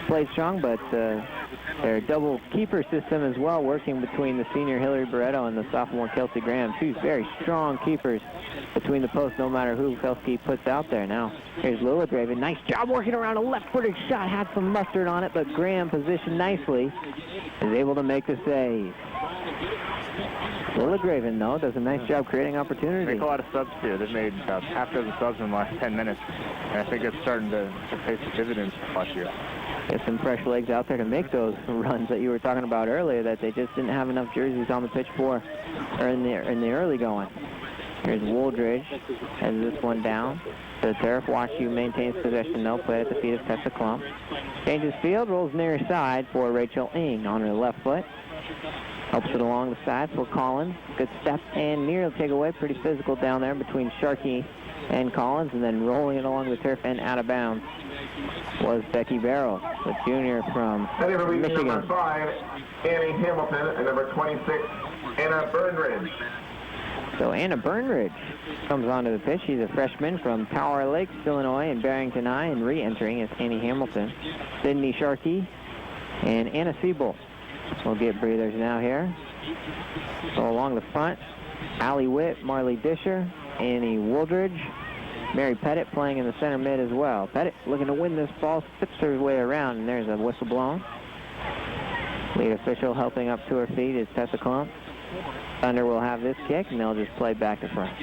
played strong, but their double keeper system as well, working between the senior Hillary Barreto and the sophomore Kelsey Graham. 2 very strong keepers between the posts, no matter who Kelsey puts out there. Now, here's Lilligraven. Nice job working around a left-footed shot. Had some mustard on it, but Graham positioned nicely. Is able to make the save. Lilligraven, though, does a nice job creating opportunity. They make a lot of subs here. They've made about half a dozen subs in the last 10 minutes. And I think it's starting to pay some dividends last year. Get some fresh legs out there to make those runs that you were talking about earlier that they just didn't have enough jerseys on the pitch for, or in the early going. Here's Wooldridge, has this one down to the turf. Wash U maintains possession, though. Play at the feet of Tessa Klump. Changes field, rolls near side for Rachel Ng on her left foot. Helps it along the side for Collins. Good step and near takeaway. Pretty physical down there between Sharkey and Collins, and then rolling it along the turf and out of bounds was Becky Barrow, the junior from Michigan. Number 5, Annie Hamilton, and number 26, Anna Burnridge. So Anna Burnridge comes onto the pitch. She's a freshman from Tower Lakes, Illinois, and Barrington High, and re-entering is Annie Hamilton. Sydney Sharkey and Anna Siebel will get breathers now here. So along the front, Allie Witt, Marley Disher, Annie Wooldridge, Mary Pettit playing in the center mid as well. Pettit looking to win this ball, sips her way around, and there's a whistle blown. Lead official helping up to her feet is Tessa Klump. Thunder will have this kick, and they'll just play back to front.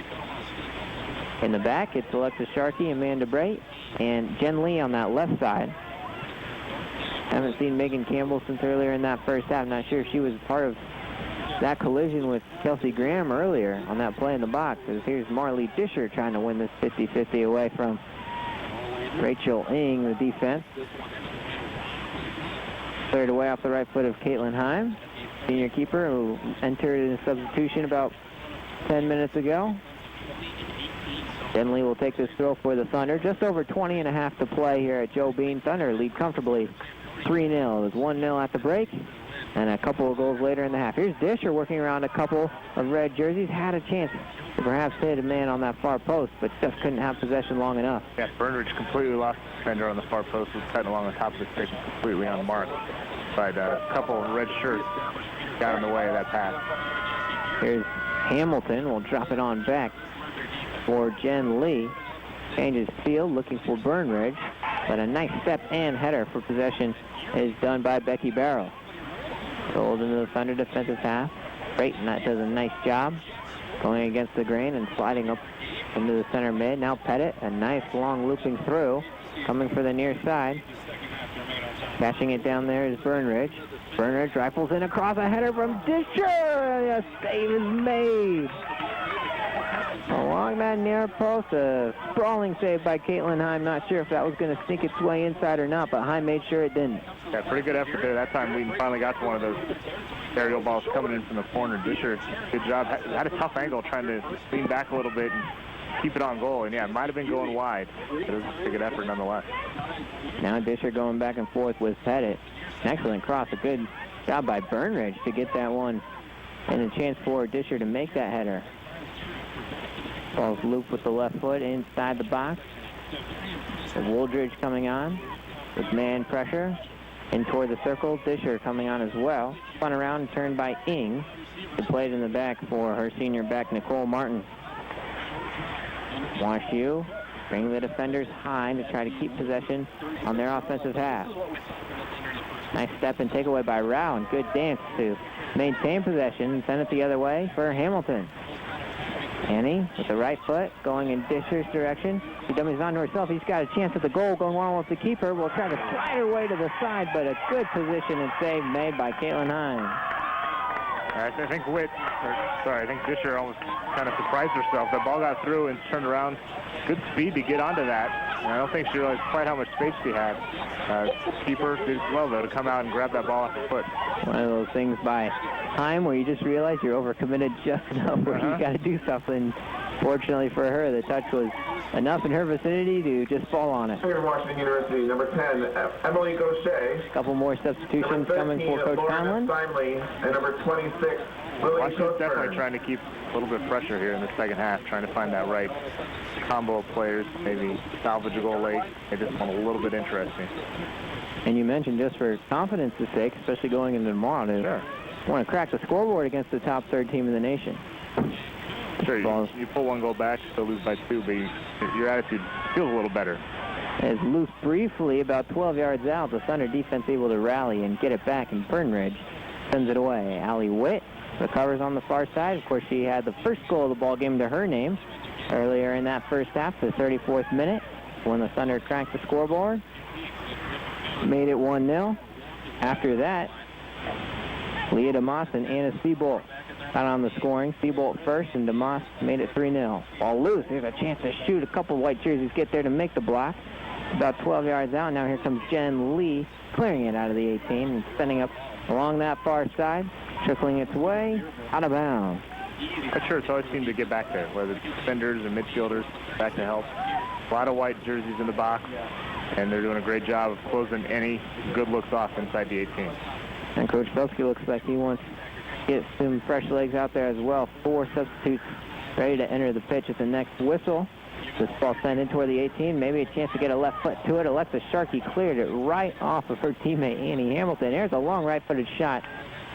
In the back, it's Alexa Sharkey, Amanda Bray, and Jen Lee on that left side. Haven't seen Megan Campbell since earlier in that first half. Not sure if she was part of that collision with Kelsey Graham earlier on that play in the box. As here's Marley Disher trying to win this 50-50 away from Rachel Ng, the defense. Cleared away off the right foot of Caitlin Heim, senior keeper, who entered in a substitution about 10 minutes ago. Jen Lee will take this throw for the Thunder. Just over 20 and a half to play here at Joe Bean. Thunder lead comfortably 3-0. It was 1-0 at the break, and a couple of goals later in the half. Here's Disher working around a couple of red jerseys. Had a chance to perhaps hit a man on that far post, but just couldn't have possession long enough. Yeah, Burnridge completely lost the defender on the far post. Was cutting along the top of the stick, completely unmarked. But a couple of red shirts got in the way of that pass. Here's Hamilton. Will drop it on back for Jen Lee. Changes field, looking for Burnridge. But a nice step and header for possession is done by Becky Barrow. Sold into the Thunder defensive half. Creighton does a nice job going against the grain and sliding up into the center mid. Now Pettit, a nice long looping through, coming for the near side. Catching it down there is Burnridge. Burnridge rifles in across, a header from Disher. A save is made. Along that near post, a sprawling save by Caitlin Heim. Not sure if that was going to sneak its way inside or not, but Heim made sure it didn't. Yeah, pretty good effort there. That time Wheaton finally got to one of those aerial balls coming in from the corner. Disher, good job. Had a tough angle trying to lean back a little bit and keep it on goal. And yeah, it might have been going wide, but it was a good effort nonetheless. Now Disher going back and forth with Pettit. An excellent cross. A good job by Burnridge to get that one, and a chance for Disher to make that header. Ball's looped with the left foot inside the box. Wooldridge coming on with man pressure. In toward the circle, Disher coming on as well. Spun around and turned by Ing. Who played in the back for her senior back, Nicole Martin. WashU bring the defenders high to try to keep possession on their offensive half. Nice step and takeaway by Rao, and good dance to maintain possession and send it the other way for Hamilton. Annie with the right foot going in Disher's direction. She dummies on to herself. He's got a chance at the goal. Going on with the keeper. Will try to slide her way to the side, but a good position and save made by Caitlin Heim. I think Disher almost kind of surprised herself. The ball got through and turned around. Good speed to get onto that. And I don't think she realized quite how much space she had. Keeper did well, though, to come out and grab that ball off the foot. One of those things by Heim where you just realize you're overcommitted just enough where you got to do something. Fortunately for her, the touch was enough in her vicinity to just fall on it. Here, Washington University, number 10, Emily Gaucher. A couple more substitutions coming for Coach Conlon. And number 26, Washington's definitely trying to keep a little bit of pressure here in the second half, trying to find that right combo of players, maybe salvage a goal late. They just want a little bit interesting. And you mentioned just for confidence' sake, especially going into tomorrow, to want to crack the scoreboard against the top third team in the nation. Sure, you pull one goal back, still lose by 2, but your attitude feels a little better. As loose briefly, about 12 yards out, the Thunder defense able to rally and get it back, and Burnridge sends it away. Allie Witt recovers on the far side. Of course, she had the first goal of the ball game to her name earlier in that first half, the 34th minute, when the Thunder cracked the scoreboard. Made it 1-0. After that, Leah DeMoss and Anna Seabolt got on the scoring. Seabolt first, and DeMoss made it 3-0. Ball loose. There's a chance to shoot. A couple white jerseys get there to make the block. About 12 yards out. Now here comes Jen Lee, clearing it out of the 18 and sending up along that far side, trickling its way out of bounds. But sure, it's always seemed to get back there, whether it's defenders or midfielders back to help. A lot of white jerseys in the box, and they're doing a great job of closing any good looks off inside the 18. And Coach Belsky looks like he wants to get some fresh legs out there as well. 4 substitutes ready to enter the pitch at the next whistle. This ball sent in toward the 18. Maybe a chance to get a left foot to it. Alexa Sharkey cleared it right off of her teammate Annie Hamilton. There's a long right-footed shot.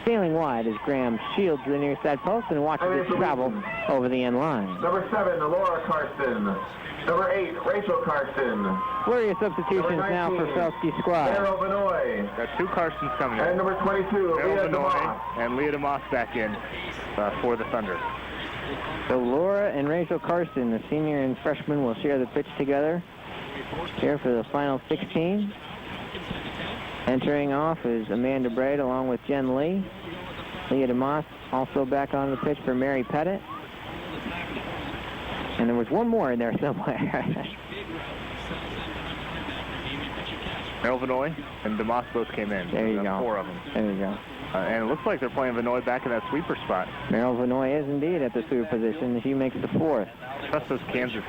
Sailing wide as Graham shields the near side post and watches it travel over the end line. Number 7, Laura Karsten. Number 8, Rachel Karsten. Flurry of substitutions now for Felsky's squad. Daryl Benoit. Got 2 Karstens coming in. And number 22, Leah DeMoss. And Leah DeMoss back in for the Thunder. So Laura and Rachel Karsten, the senior and freshman, will share the pitch together here for the final 16. Entering off is Amanda Braid along with Jen Lee. Leah DeMoss also back on the pitch for Mary Pettit. And there was one more in there somewhere. Merrill Vinoy and DeMoss both came in. There you go. 4 of them. There you go. And it looks like they're playing Vinoy back in that sweeper spot. Merrill Vinoy is indeed at the sweeper position. She makes the 4th. Trust those Kansas.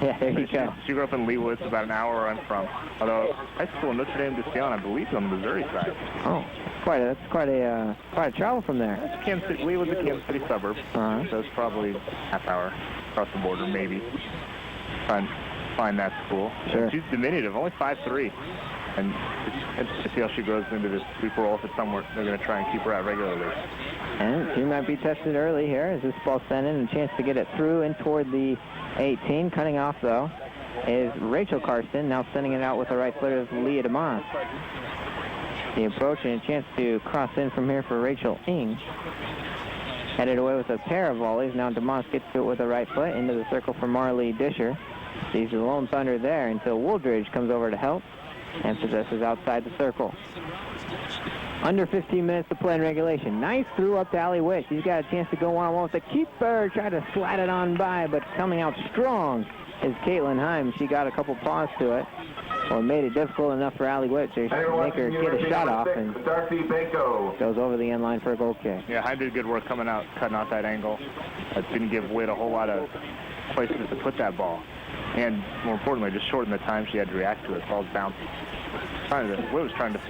Yeah, there you go. She grew up in Leawood, about an hour where I'm from. Although high school in Notre Dame de Sion, I believe, is on the Missouri side. Oh, that's quite a travel from there. Kansas City, Leawood's a Kansas City suburb. So it's probably half hour across the border, maybe. Try and find that school. Sure. She's diminutive, only 5'3". And it's to see how she grows into this sweeper role. If it's somewhere they're going to try and keep her out regularly. And she might be tested early here as this ball sent in, and a chance to get it through and toward the 18. Cutting off, though, is Rachel Karsten. Now sending it out with the right foot of Leah DeMoss. The approach and a chance to cross in from here for Rachel Ing. Headed away with a pair of volleys. Now DeMoss gets to it with the right foot into the circle for Marley Disher. Sees the lone thunder there until Wooldridge comes over to help and possesses outside the circle. Under 15 minutes to play in regulation. Nice through up to Allie Witt. She's got a chance to go one-on-one with the keeper. Tried to slide it on by, but coming out strong is Caitlin Heim. She got a couple paws to it. Well, made it difficult enough for Allie Witt to make her get a shot off, and goes over the end line for a goal kick. Yeah, Heim did good work coming out, cutting out that angle. That didn't give Witt a whole lot of places to put that ball. And more importantly, just shorten the time she had to react to it. Ball's bounced. Witt was trying to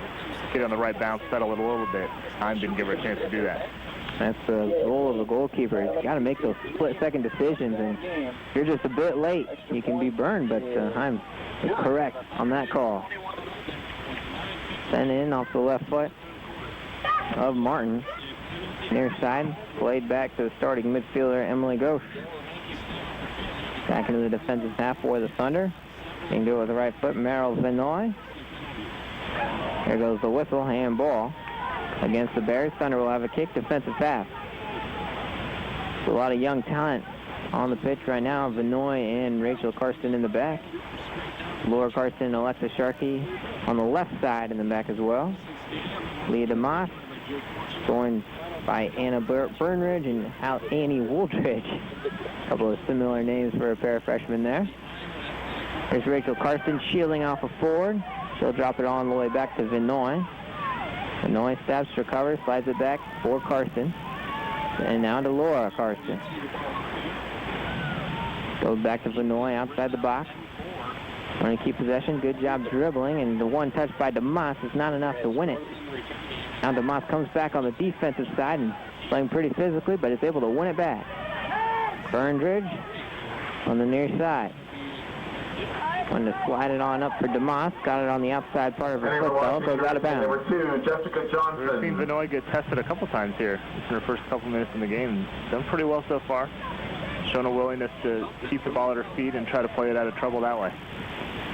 get on the right bounce, settle it a little bit. Heim didn't give her a chance to do that. That's the goal of the goalkeeper. You got to make those split-second decisions, and if you're just a bit late, you can be burned. But Heim is correct on that call. Sent in off the left foot of Martin. Near side, played back to the starting midfielder Emily Ghosh. Back into the defensive half for the Thunder. Can do it with the right foot, Merrill Vinoy. There goes the whistle, handball against the Bears. Thunder will have a kick, defensive half. So a lot of young talent on the pitch right now. Vinoy and Rachel Karsten in the back. Laura Karsten and Alexa Sharkey on the left side in the back as well. Leah DeMoss, joined by Anna Burnridge and Annie Wooldridge. A couple of similar names for a pair of freshmen there. There's Rachel Karsten shielding off a forward. She'll drop it all the way back to Vinoy. Vinoy stabs, recovers, slides it back for Karsten. And now to Laura Karsten. Goes back to Vinoy outside the box. Want to keep possession. Good job dribbling. And the one touch by DeMoss is not enough to win it. Now DeMoss comes back on the defensive side and playing pretty physically, but is able to win it back. Burnridge on the near side. Wanted to slide it on up for DeMoss. Got it on the outside part of her foot, though. Goes out of bounds. Number 2, Jessica Johnson. We've seen Vinoy get tested a couple times here in her first couple minutes in the game. Done pretty well so far. Shown a willingness to keep the ball at her feet and try to play it out of trouble that way.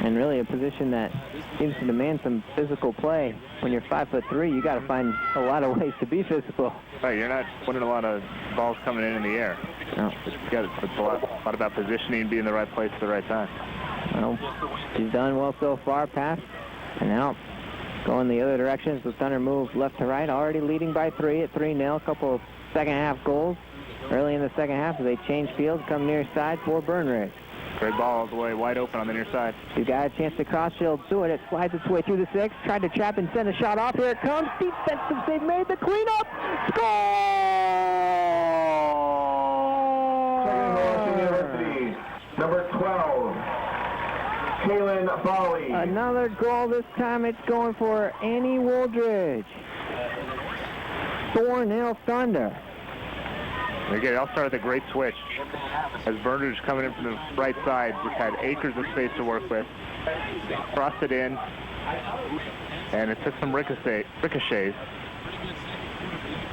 And really a position that seems to demand some physical play. When you're 5'3", you got to find a lot of ways to be physical. Right, you're not winning a lot of balls coming in the air. No. It's a lot about positioning, being in the right place at the right time. Well, she's done well so far. Pass and out. Going the other direction as the Thunder move left to right. Already leading by 3 at 3-0. A couple of second-half goals early in the second half as they change fields, come near side for Burnridge. Great ball all the way wide open on the near side. She's got a chance to cross. She'll do it. It slides its way through the 6. Tried to trap and send a shot off. Here it comes. Defensive save made. The cleanup. Score! University, number 12, Kaylin Foley. Another goal. This time it's going for Annie Wooldridge. 4-0 Thunder. Again, I'll start with a great switch. As Burnridge coming in from the right side, just had acres of space to work with. Crossed it in, and it took some ricochets. A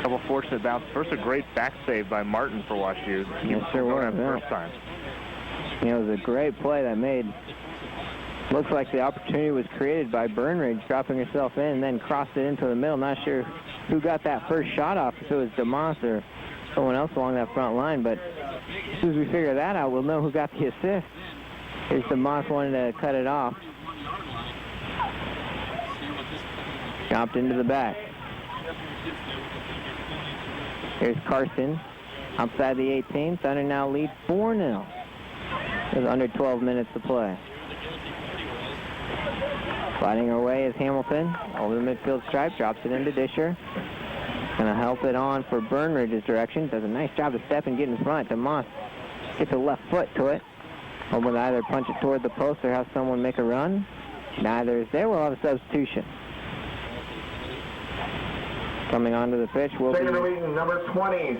couple fortunate bounces. First, a great back save by Martin for WashU. Yes, sure was. First time. It was a great play that made. Looks like the opportunity was created by Burnridge dropping herself in and then crossed it into the middle. Not sure who got that first shot off, if it was DeMoss or someone else along that front line, but as soon as we figure that out, we'll know who got the assist. Here's DeMoss wanting to cut it off. Chopped into the back. Here's Karsten outside the 18. Thunder now lead 4-0. There's under 12 minutes to play. Fighting her way is Hamilton over the midfield stripe, drops it into Disher. Gonna help it on for Burnridge's direction. Does a nice job to step and get in front. DeMoss gets a left foot to it. Hoping to either punch it toward the post or have someone make a run. Neither is there. We'll have a substitution. Coming onto the pitch will be Wheaton, number 20,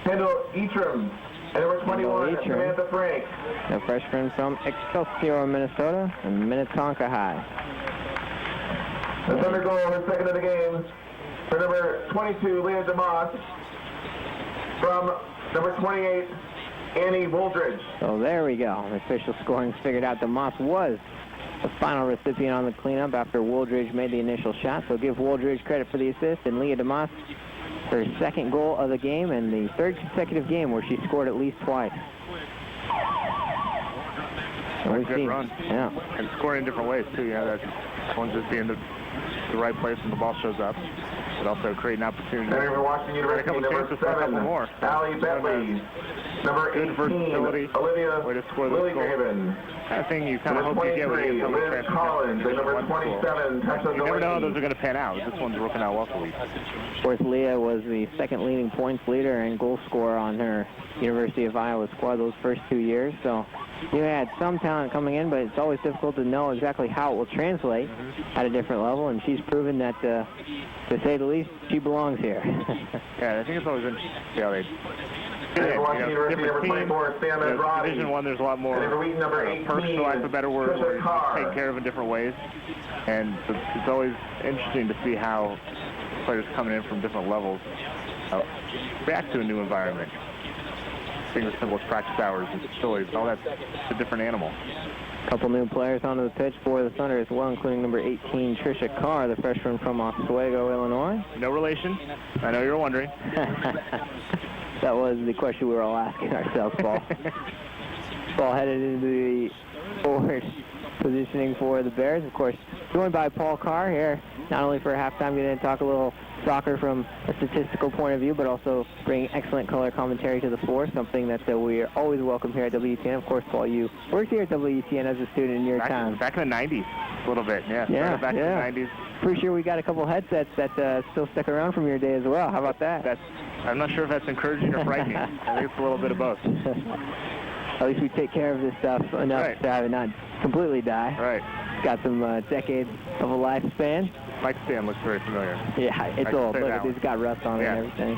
Kendall Eatram, and number 21, Samantha Frank. The freshman from Excelsior, Minnesota, and Minnetonka High. The Thunder goal, her second of the game, for number 22, Leah DeMoss, from number 28, Annie Wooldridge. So there we go. The official scoring's figured out. DeMoss was the final recipient on the cleanup after Wooldridge made the initial shot. So give Wooldridge credit for the assist, and Leah DeMoss her second goal of the game and the third consecutive game where she scored at least twice. Good run. Yeah. And scoring in different ways, too. Yeah, that's one just being the right place when the ball shows up. But also creating opportunities. Center for Washington University, number 7, Allie Bentley. Number 18, Olivia Lillygraven. Kind of thing you kind of hope you get with Liz Collins, and number 27, Texas. You never know how those are going to pan out. This one's working out well for you. Of course, Leah was the second leading points leader and goal scorer on her University of Iowa squad those first 2 years. So you had some talent coming in, but it's always difficult to know exactly how it will translate at a different level, and she's proven that, to say the least, she belongs here. Yeah, I think it's always interesting to see how they Different team. Division I, there's a lot more personal, that's a better word, where you take care of in different ways. And it's always interesting to see how players coming in from different levels react to a new environment. Things as simple as practice hours and facilities, all that's a different animal. A couple new players onto the pitch for the Thunder as well, including number 18, Trisha Carr, the freshman from Oswego, Illinois. No relation. I know you're wondering. That was the question we were all asking ourselves, Paul. Paul headed into the forward positioning for the Bears. Of course, joined by Paul Carr here, not only for halftime, going to talk a little soccer from a statistical point of view, but also bring excellent color commentary to the floor, something that we are always welcome here at WTN. Of course, Paul, you worked here at WTN as a student in your time. Back in the 90s, a little bit, yeah. Back in the 90s. Pretty sure we got a couple headsets that still stuck around from your day as well. How about that? I'm not sure if that's encouraging or frightening. I think it's a little bit of both. At least we take care of this stuff enough to have it not completely die. Right. It's got some decades of a lifespan. Mike Stan looks very familiar. Yeah, it's old. Look, it's got rust on it and everything.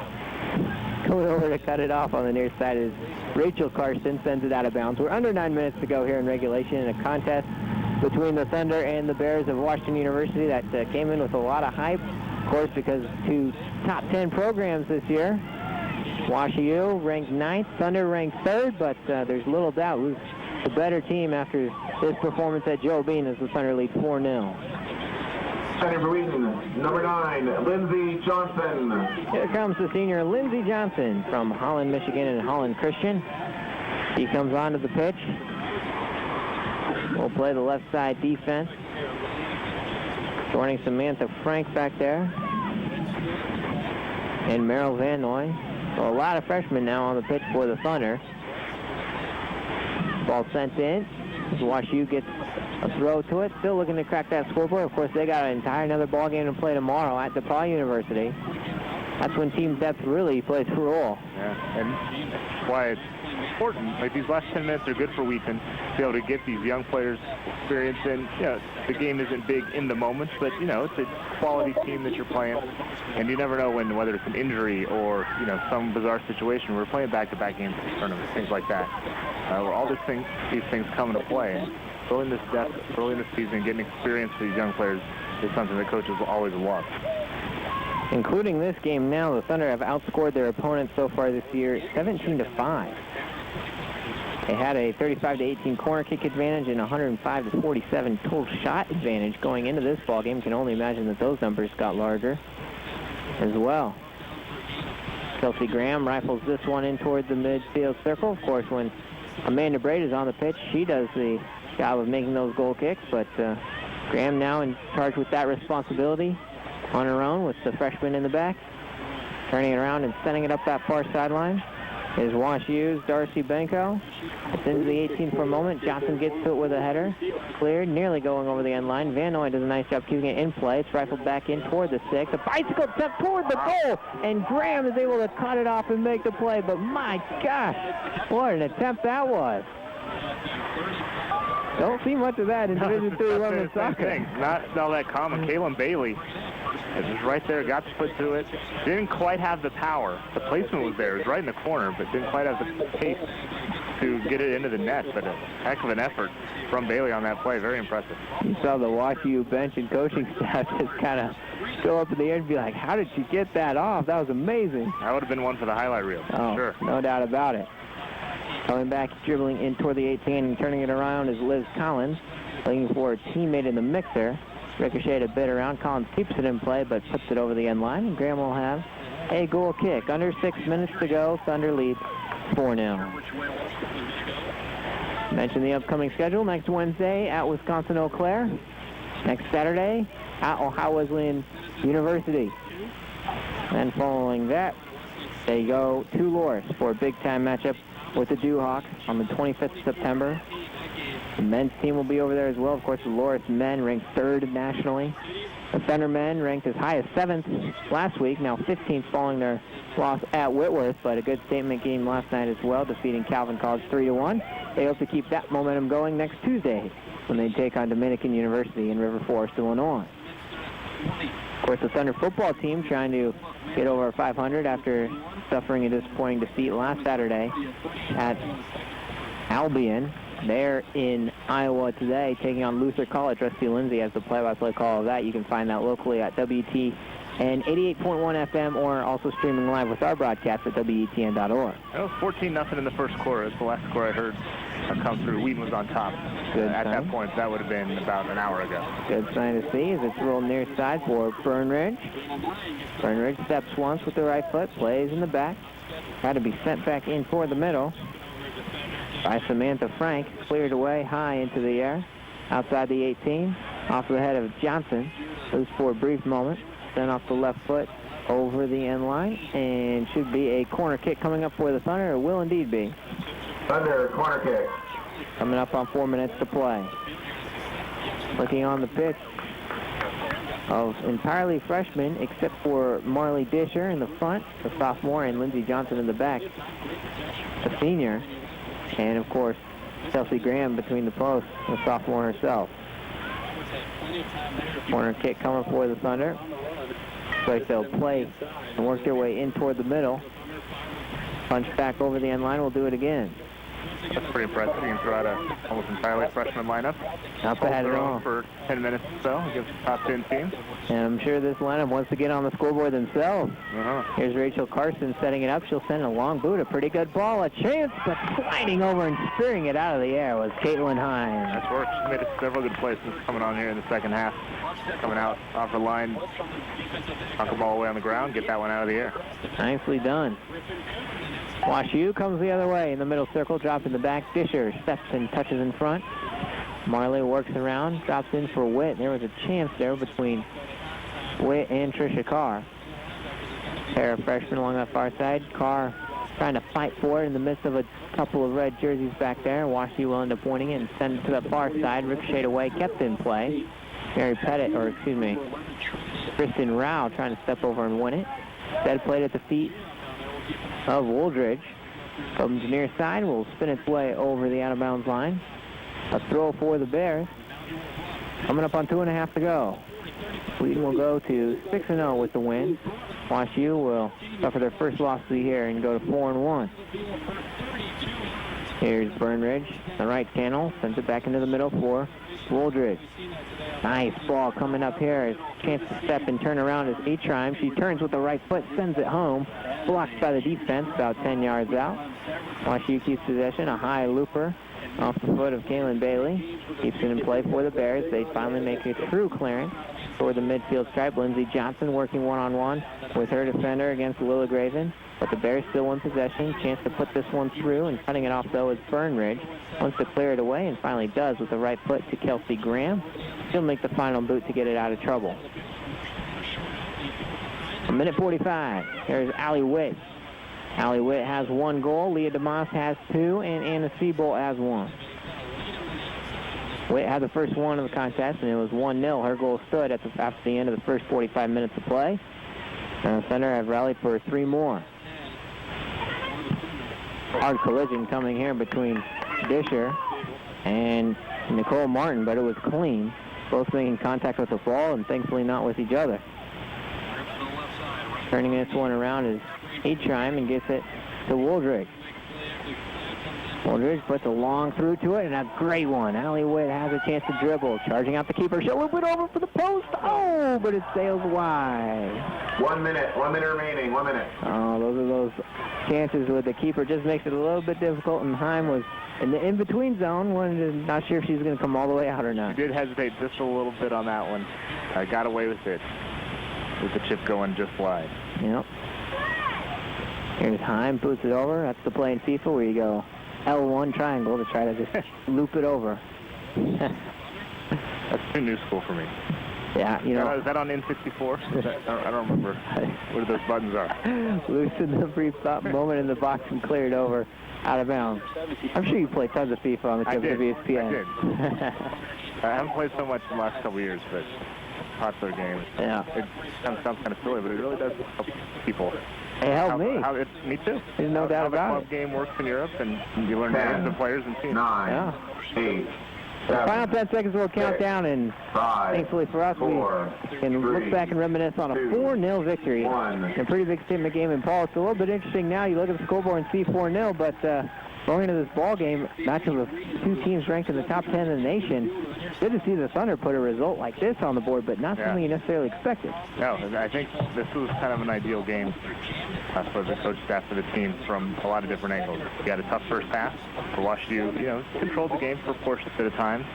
Coming over to cut it off on the near side is Rachel Carson, sends it out of bounds. We're under 9 minutes to go here in regulation in a contest between the Thunder and the Bears of Washington University that came in with a lot of hype, of course, because two top 10 programs this year. WashU ranked 9th, Thunder ranked 3rd, but there's little doubt who's the better team after this performance at Joe Bean as the Thunder lead 4-0. Center for Wheaton, number 9, Lindsey Johnson. Here comes the senior Lindsey Johnson from Holland, Michigan and Holland Christian. He comes onto the pitch. We'll play the left side defense. Joining Samantha Frank back there. And Meryl Van Noy. So a lot of freshmen now on the pitch for the Thunder. Ball sent in. WashU gets a throw to it. Still looking to crack that scoreboard. Of course, they got an entire another ball game to play tomorrow at DePaul University. That's when team depth really plays a role. Yeah, and that's why it's important. Like, these last 10 minutes are good for Wheaton to be able to get these young players experience in. The game isn't big in the moments, but, it's a quality team that you're playing. And you never know whether it's an injury or, some bizarre situation. We're playing back-to-back games in tournaments, things like that, where all these things come into play. And building this depth early in the season, getting experience for these young players is something that coaches will always love. Including this game now, the Thunder have outscored their opponents so far this year 17-5. They had a 35-18 corner kick advantage and 105-47 total shot advantage going into this ball game. You can only imagine that those numbers got larger as well. Kelsey Graham rifles this one in toward the midfield circle. Of course, when Amanda Braid is on the pitch, she does the job of making those goal kicks, but Graham now in charge with that responsibility on her own with the freshman in the back, turning it around and sending it up that far sideline. is WashU's Darcy Benko. It's into the 18 for a moment. Johnson gets to it with a header. Cleared, nearly going over the end line. Van Noy does a nice job keeping it in play. It's rifled back in toward the 6. A bicycle attempt toward the goal, and Graham is able to cut it off and make the play. But my gosh, what an attempt that was. Don't see much of that in Division II women's soccer. Not all that common. Kaylin Bailey was right there, got the foot to it. Didn't quite have the power. The placement was there. It was right in the corner, but didn't quite have the pace to get it into the net. But a heck of an effort from Bailey on that play. Very impressive. You saw the WashU bench and coaching staff just kind of go up in the air and be like, how did she get that off? That was amazing. That would have been one for the highlight reel. Oh, sure. No doubt about it. Coming back, dribbling in toward the 18 and turning it around is Liz Collins, looking for a teammate in the mixer. Ricocheted a bit around. Collins keeps it in play, but puts it over the end line. And Graham will have a goal kick. Under 6 minutes to go. Thunder leads 4-0. Mention the upcoming schedule. Next Wednesday at Wisconsin Eau Claire. Next Saturday at Ohio Wesleyan University. And following that, they go to Loris for a big-time matchup with the Dewhawks on the 25th of September. The men's team will be over there as well. Of course, the Loris men ranked 3rd nationally. The Thunder men ranked as high as 7th last week, now 15th following their loss at Whitworth, but a good statement game last night as well, defeating Calvin College 3-1. They hope to keep that momentum going next Tuesday when they take on Dominican University in River Forest, Illinois. Of course, the Thunder football team trying to get over 500 after suffering a disappointing defeat last Saturday at Albion. They're in Iowa today, taking on Luther College. Rusty Lindsay has the play-by-play call of that. You can find that locally at WT and 88.1 FM, or also streaming live with our broadcast at WETN.org. It was 14-0 in the first quarter. That's the last score I heard come through. Wheaton was on top. At that point, that would have been about an hour ago. Good sign to see as it's rolled near side for Burnridge. Burnridge steps once with the right foot, plays in the back. Had to be sent back in toward the middle by Samantha Frank. Cleared away high into the air. Outside the 18. Off the head of Johnson. Loose for a brief moment. Then off the left foot over the end line. And should be a corner kick coming up for the Thunder. It will indeed be. Thunder, corner kick. Coming up on 4 minutes to play. Looking on the pitch of entirely freshmen, except for Marley Disher in the front, the sophomore, and Lindsey Johnson in the back, the senior. And, of course, Chelsea Graham between the posts, the sophomore herself. Corner kick coming for the Thunder. Looks like they'll play and work their way in toward the middle. Punch back over the end line. We'll do it again. That's pretty impressive. You can throw out an almost entirely freshman lineup. Not bad at all. For 10 minutes or so against the top 10 teams. And I'm sure this lineup wants to get on the scoreboard themselves. Here's Rachel Carson setting it up. She'll send a long boot, a pretty good ball, a chance, but sliding over and spearing it out of the air was Caitlin Hines. That's worked. She made several good plays coming on here in the second half. Coming out off the line, knock the ball away on the ground, get that one out of the air. Nicely done. WashU comes the other way in the middle circle, drops in the back. Disher steps and touches in front. Marley works around, drops in for Witt. There was a chance there between Witt and Trisha Carr. Pair of freshmen along that far side. Carr trying to fight for it in the midst of a couple of red jerseys back there. WashU will end up winning it and send it to the far side. Ricocheted away, kept in play. Mary Pettit, or excuse me, Kristen Rao trying to step over and win it. Instead played at the feet of Wooldridge. Comes near side, will spin its way over the out-of-bounds line. A throw for the Bears. Coming up on 2.5 to go. Wheaton will go to 6-0 with the win. WashU will suffer their first loss of the year and go to 4-1. Here's Burnridge, the right channel, sends it back into the middle for Wooldridge. Nice ball coming up here. Chance to step and turn around is Atrim. She turns with the right foot, sends it home. Blocked by the defense about 10 yards out. WashU keeps possession. A high looper off the foot of Kaylin Bailey. Keeps it in play for the Bears. They finally make a true clearance toward the midfield stripe. Lindsey Johnson working one-on-one with her defender against Lilla Graven. But the Bears still in possession. Chance to put this one through, and cutting it off, though, is Burnridge. Wants to clear it away, and finally does with the right foot to Kelsey Graham. She'll make the final boot to get it out of trouble. A minute 45. Here's Allie Witt. Allie Witt has 1 goal, Leah DeMoss has 2, and Anna Seabolt has 1. Witt had the first one of the contest, and it was 1-0. Her goal stood after the end of the first 45 minutes of play. And the Thunder have rallied for 3 more. Hard collision coming here between Disher and Nicole Martin, but it was clean. Both making contact with the ball and thankfully not with each other. Turning this one around is Heatreim and gets it to Wooldridge. Wooldridge puts a long through to it, and a great one. Allie Witt has a chance to dribble. Charging out the keeper. She'll loop it over for the post. Oh, but it sails wide. 1 minute. 1 minute remaining. 1 minute. Oh, those are those chances with the keeper. Just makes it a little bit difficult, and Heim was in the in-between zone. Not sure if she was going to come all the way out or not. She did hesitate just a little bit on that one. Got away with it, with the chip going just wide. Yep. Here's Heim, boots it over. That's the play in FIFA where you go L1 triangle to try to just loop it over. That's too new school for me. Yeah, you know. Is that on N64? I don't remember where those buttons are. Loosen the brief moment in the box and clear it over out of bounds. I'm sure you played tons of FIFA on the tip of ESPN. I did. I haven't played so much in the last couple of years, but popular game. Yeah. It sounds kind of silly, but it really does help people. It helped me. Me too. There's no doubt about it. How the club game works in Europe, and you learn names of players and teams. 9, 8, the final 10 seconds will count down, and 5, thankfully for us, 4, we can look back and reminisce on a 4-0 victory. 1. A pretty big statement game. And Paul, it's a little bit interesting now. You look at the scoreboard and see 4-0, but going into this ball game, match of 2 teams ranked in the top 10 in the nation, good to see the Thunder put a result like this on the board, but not something you necessarily expected. No, I think this was kind of an ideal game for the coach staff for the team from a lot of different angles. We had a tough first half. For WashU, controlled the game for portions at a time,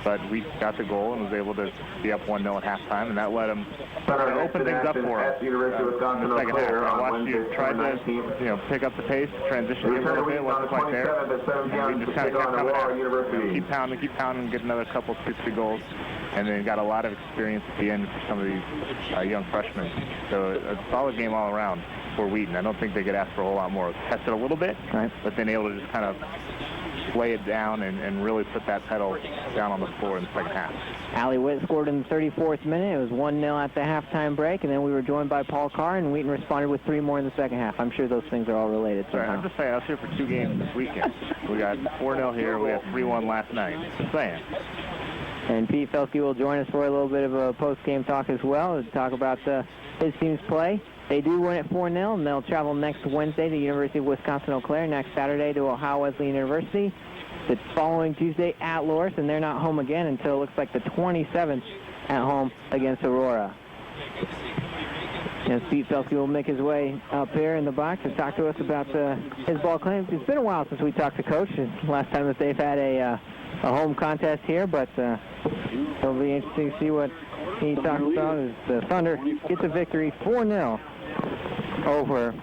but we got the goal and was able to be up 1-0 at halftime, and that let them open things up for us. In the second half, WashU tried to pick up the pace, transition a little bit, wasn't quite there. And we just kind of kept coming out, keep pounding, get another couple 60 goals, and then got a lot of experience at the end for some of these young freshmen. So a solid game all around for Wheaton. I don't think they could ask for a whole lot more. Tested a little bit, but then able to just kind of lay it down and really put that pedal down on the floor in the second half. Allie Witt scored in the 34th minute. It was 1-0 at the halftime break, and then we were joined by Paul Carr, and Wheaton responded with 3 more in the second half. I'm sure those things are all related somehow. I'm just saying, I was here for 2 games this weekend. We got 4-0 here. We had 3-1 last night. Just saying. And Pete Felske will join us for a little bit of a post-game talk as well to talk about his team's play. They do win at 4-0, and they'll travel next Wednesday to University of Wisconsin-Eau Claire, next Saturday to Ohio Wesleyan University, the following Tuesday at Loras, and they're not home again until it looks like the 27th at home against Aurora. And Pete Felske will make his way up here in the box to talk to us about his ball claims. It's been a while since we talked to Coach. Last time that they've had a home contest here, but it'll be interesting to see what he talks about as the Thunder gets a victory 4-0 over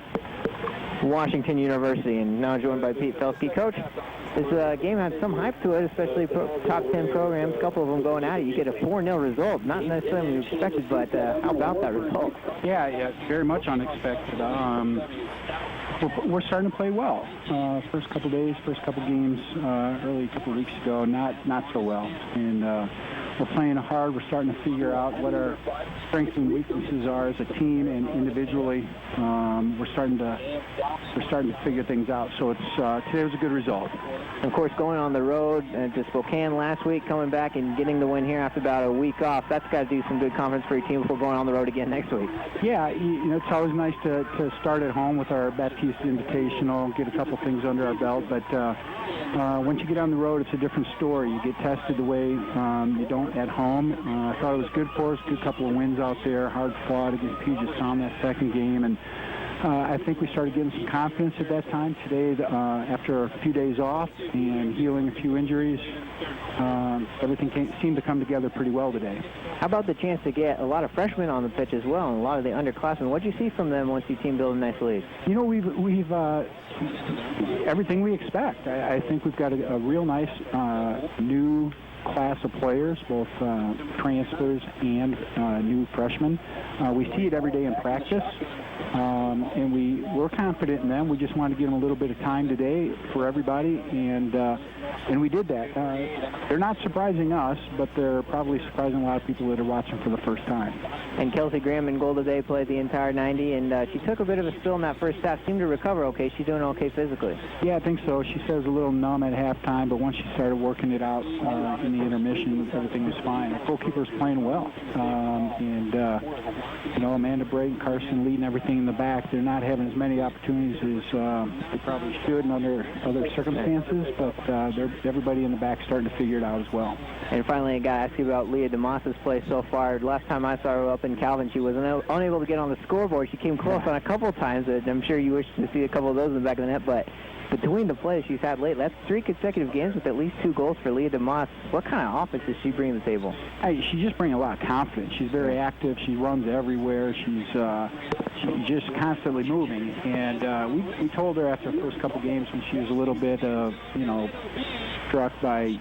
Washington University. And now joined by Pete Felske. Coach, this game had some hype to it, especially top 10 programs, a couple of them going at it. You get a 4-0 result, not necessarily expected, but how about that result? Yeah, very much unexpected. We're starting to play well. First couple days, first couple games, early couple weeks ago, not so well. And we're playing hard. We're starting to figure out what our strengths and weaknesses are as a team and individually. We're starting to figure things out. So today was a good result. Of course, going on the road to Spokane last week, coming back and getting the win here after about a week off, that's got to do some good confidence for your team before going on the road again next week. Yeah, it's always nice to start at home with our Baptiste Invitational, get a couple things under our belt, but once you get on the road, it's a different story. You get tested the way you don't at home. I thought it was good for us, good couple of wins out there, hard fought against Puget Sound that second game, and I think we started getting some confidence at that time. Today, after a few days off and healing a few injuries, everything seemed to come together pretty well today. How about the chance to get a lot of freshmen on the pitch as well, and a lot of the underclassmen? What did you see from them once you team build a nice lead? We've everything we expect. I think we've got a real nice new class of players, both transfers and new freshmen. We see it every day in practice. And we're confident in them. We just wanted to give them a little bit of time today for everybody, and we did that. They're not surprising us, but they're probably surprising a lot of people that are watching for the first time. And Kelsey Graham in goal today played the entire 90, and she took a bit of a spill in that first half. Seemed to recover okay. She's doing okay physically. Yeah, I think so. She says a little numb at halftime, but once she started working it out in the intermission, everything was fine. Our goalkeeper's playing well. Amanda Bray and Carson leading everything in the back. They're not having as many opportunities as they probably should in other circumstances, but everybody in the back starting to figure it out as well. And finally, I got to ask you about Leah DeMoss's play so far. Last time I saw her up in Calvin, she was unable to get on the scoreboard. She came close on a couple times. I'm sure you wish to see a couple of those in the back of the net, but between the plays she's had lately, that's 3 consecutive games with at least 2 goals for Leah DeMoss. What kind of offense does she bring to the table? Hey, she just brings a lot of confidence. She's very active. She runs everywhere. She's just constantly moving. And we told her after the first couple games when she was a little bit, struck by,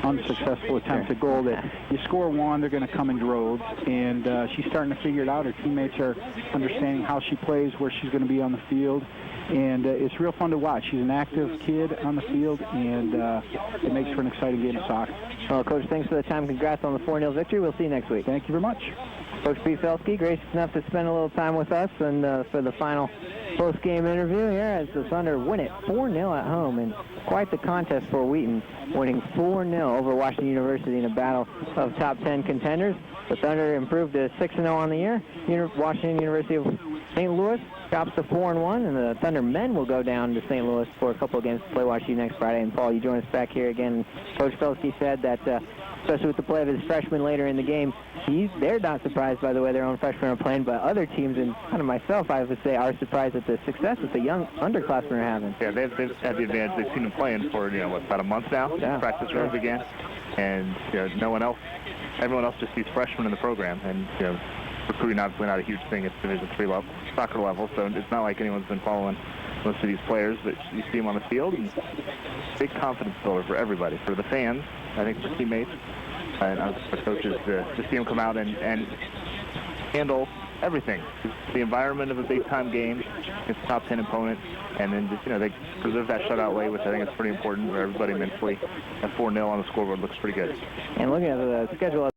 unsuccessful attempts at goal, that you score one, they're going to come in droves. And she's starting to figure it out. Her teammates are understanding how she plays, where she's going to be on the field. And it's real fun to watch. She's an active kid on the field, and it makes for an exciting game of soccer. Well, Coach, thanks for the time. Congrats on the 4-0 victory. We'll see you next week. Thank you very much. Coach Pete Felsky, gracious enough to spend a little time with us and for the final post-game interview here as the Thunder win it 4-0 at home, and quite the contest for Wheaton, winning 4-0 over Washington University in a battle of top 10 contenders. The Thunder improved to 6-0 on the year. Washington University of St. Louis drops to 4-1, and the Thunder men will go down to St. Louis for a couple of games to play WashU next Friday. And Paul, you join us back here again. Coach Felsky said that, especially with the play of his freshmen later in the game, they're not surprised by the way their own freshmen are playing, but other teams, and kind of myself, I would say, are surprised at the success that the young underclassmen are having. Yeah, they've had the advantage. They've seen them playing for about a month now. Yeah. Practice runs again, and everyone else just sees freshmen in the program, and recruiting obviously not a huge thing at Division III soccer level, so it's not like anyone's been following most of these players, but you see them on the field, and big confidence builder for everybody, for the fans, I think for teammates, and for coaches to see them come out and handle everything. The environment of a big-time game, it's a top 10 opponent, and then just, they preserve that shutout way, which I think is pretty important for everybody mentally. At 4-0 on the scoreboard looks pretty good. And looking at the schedule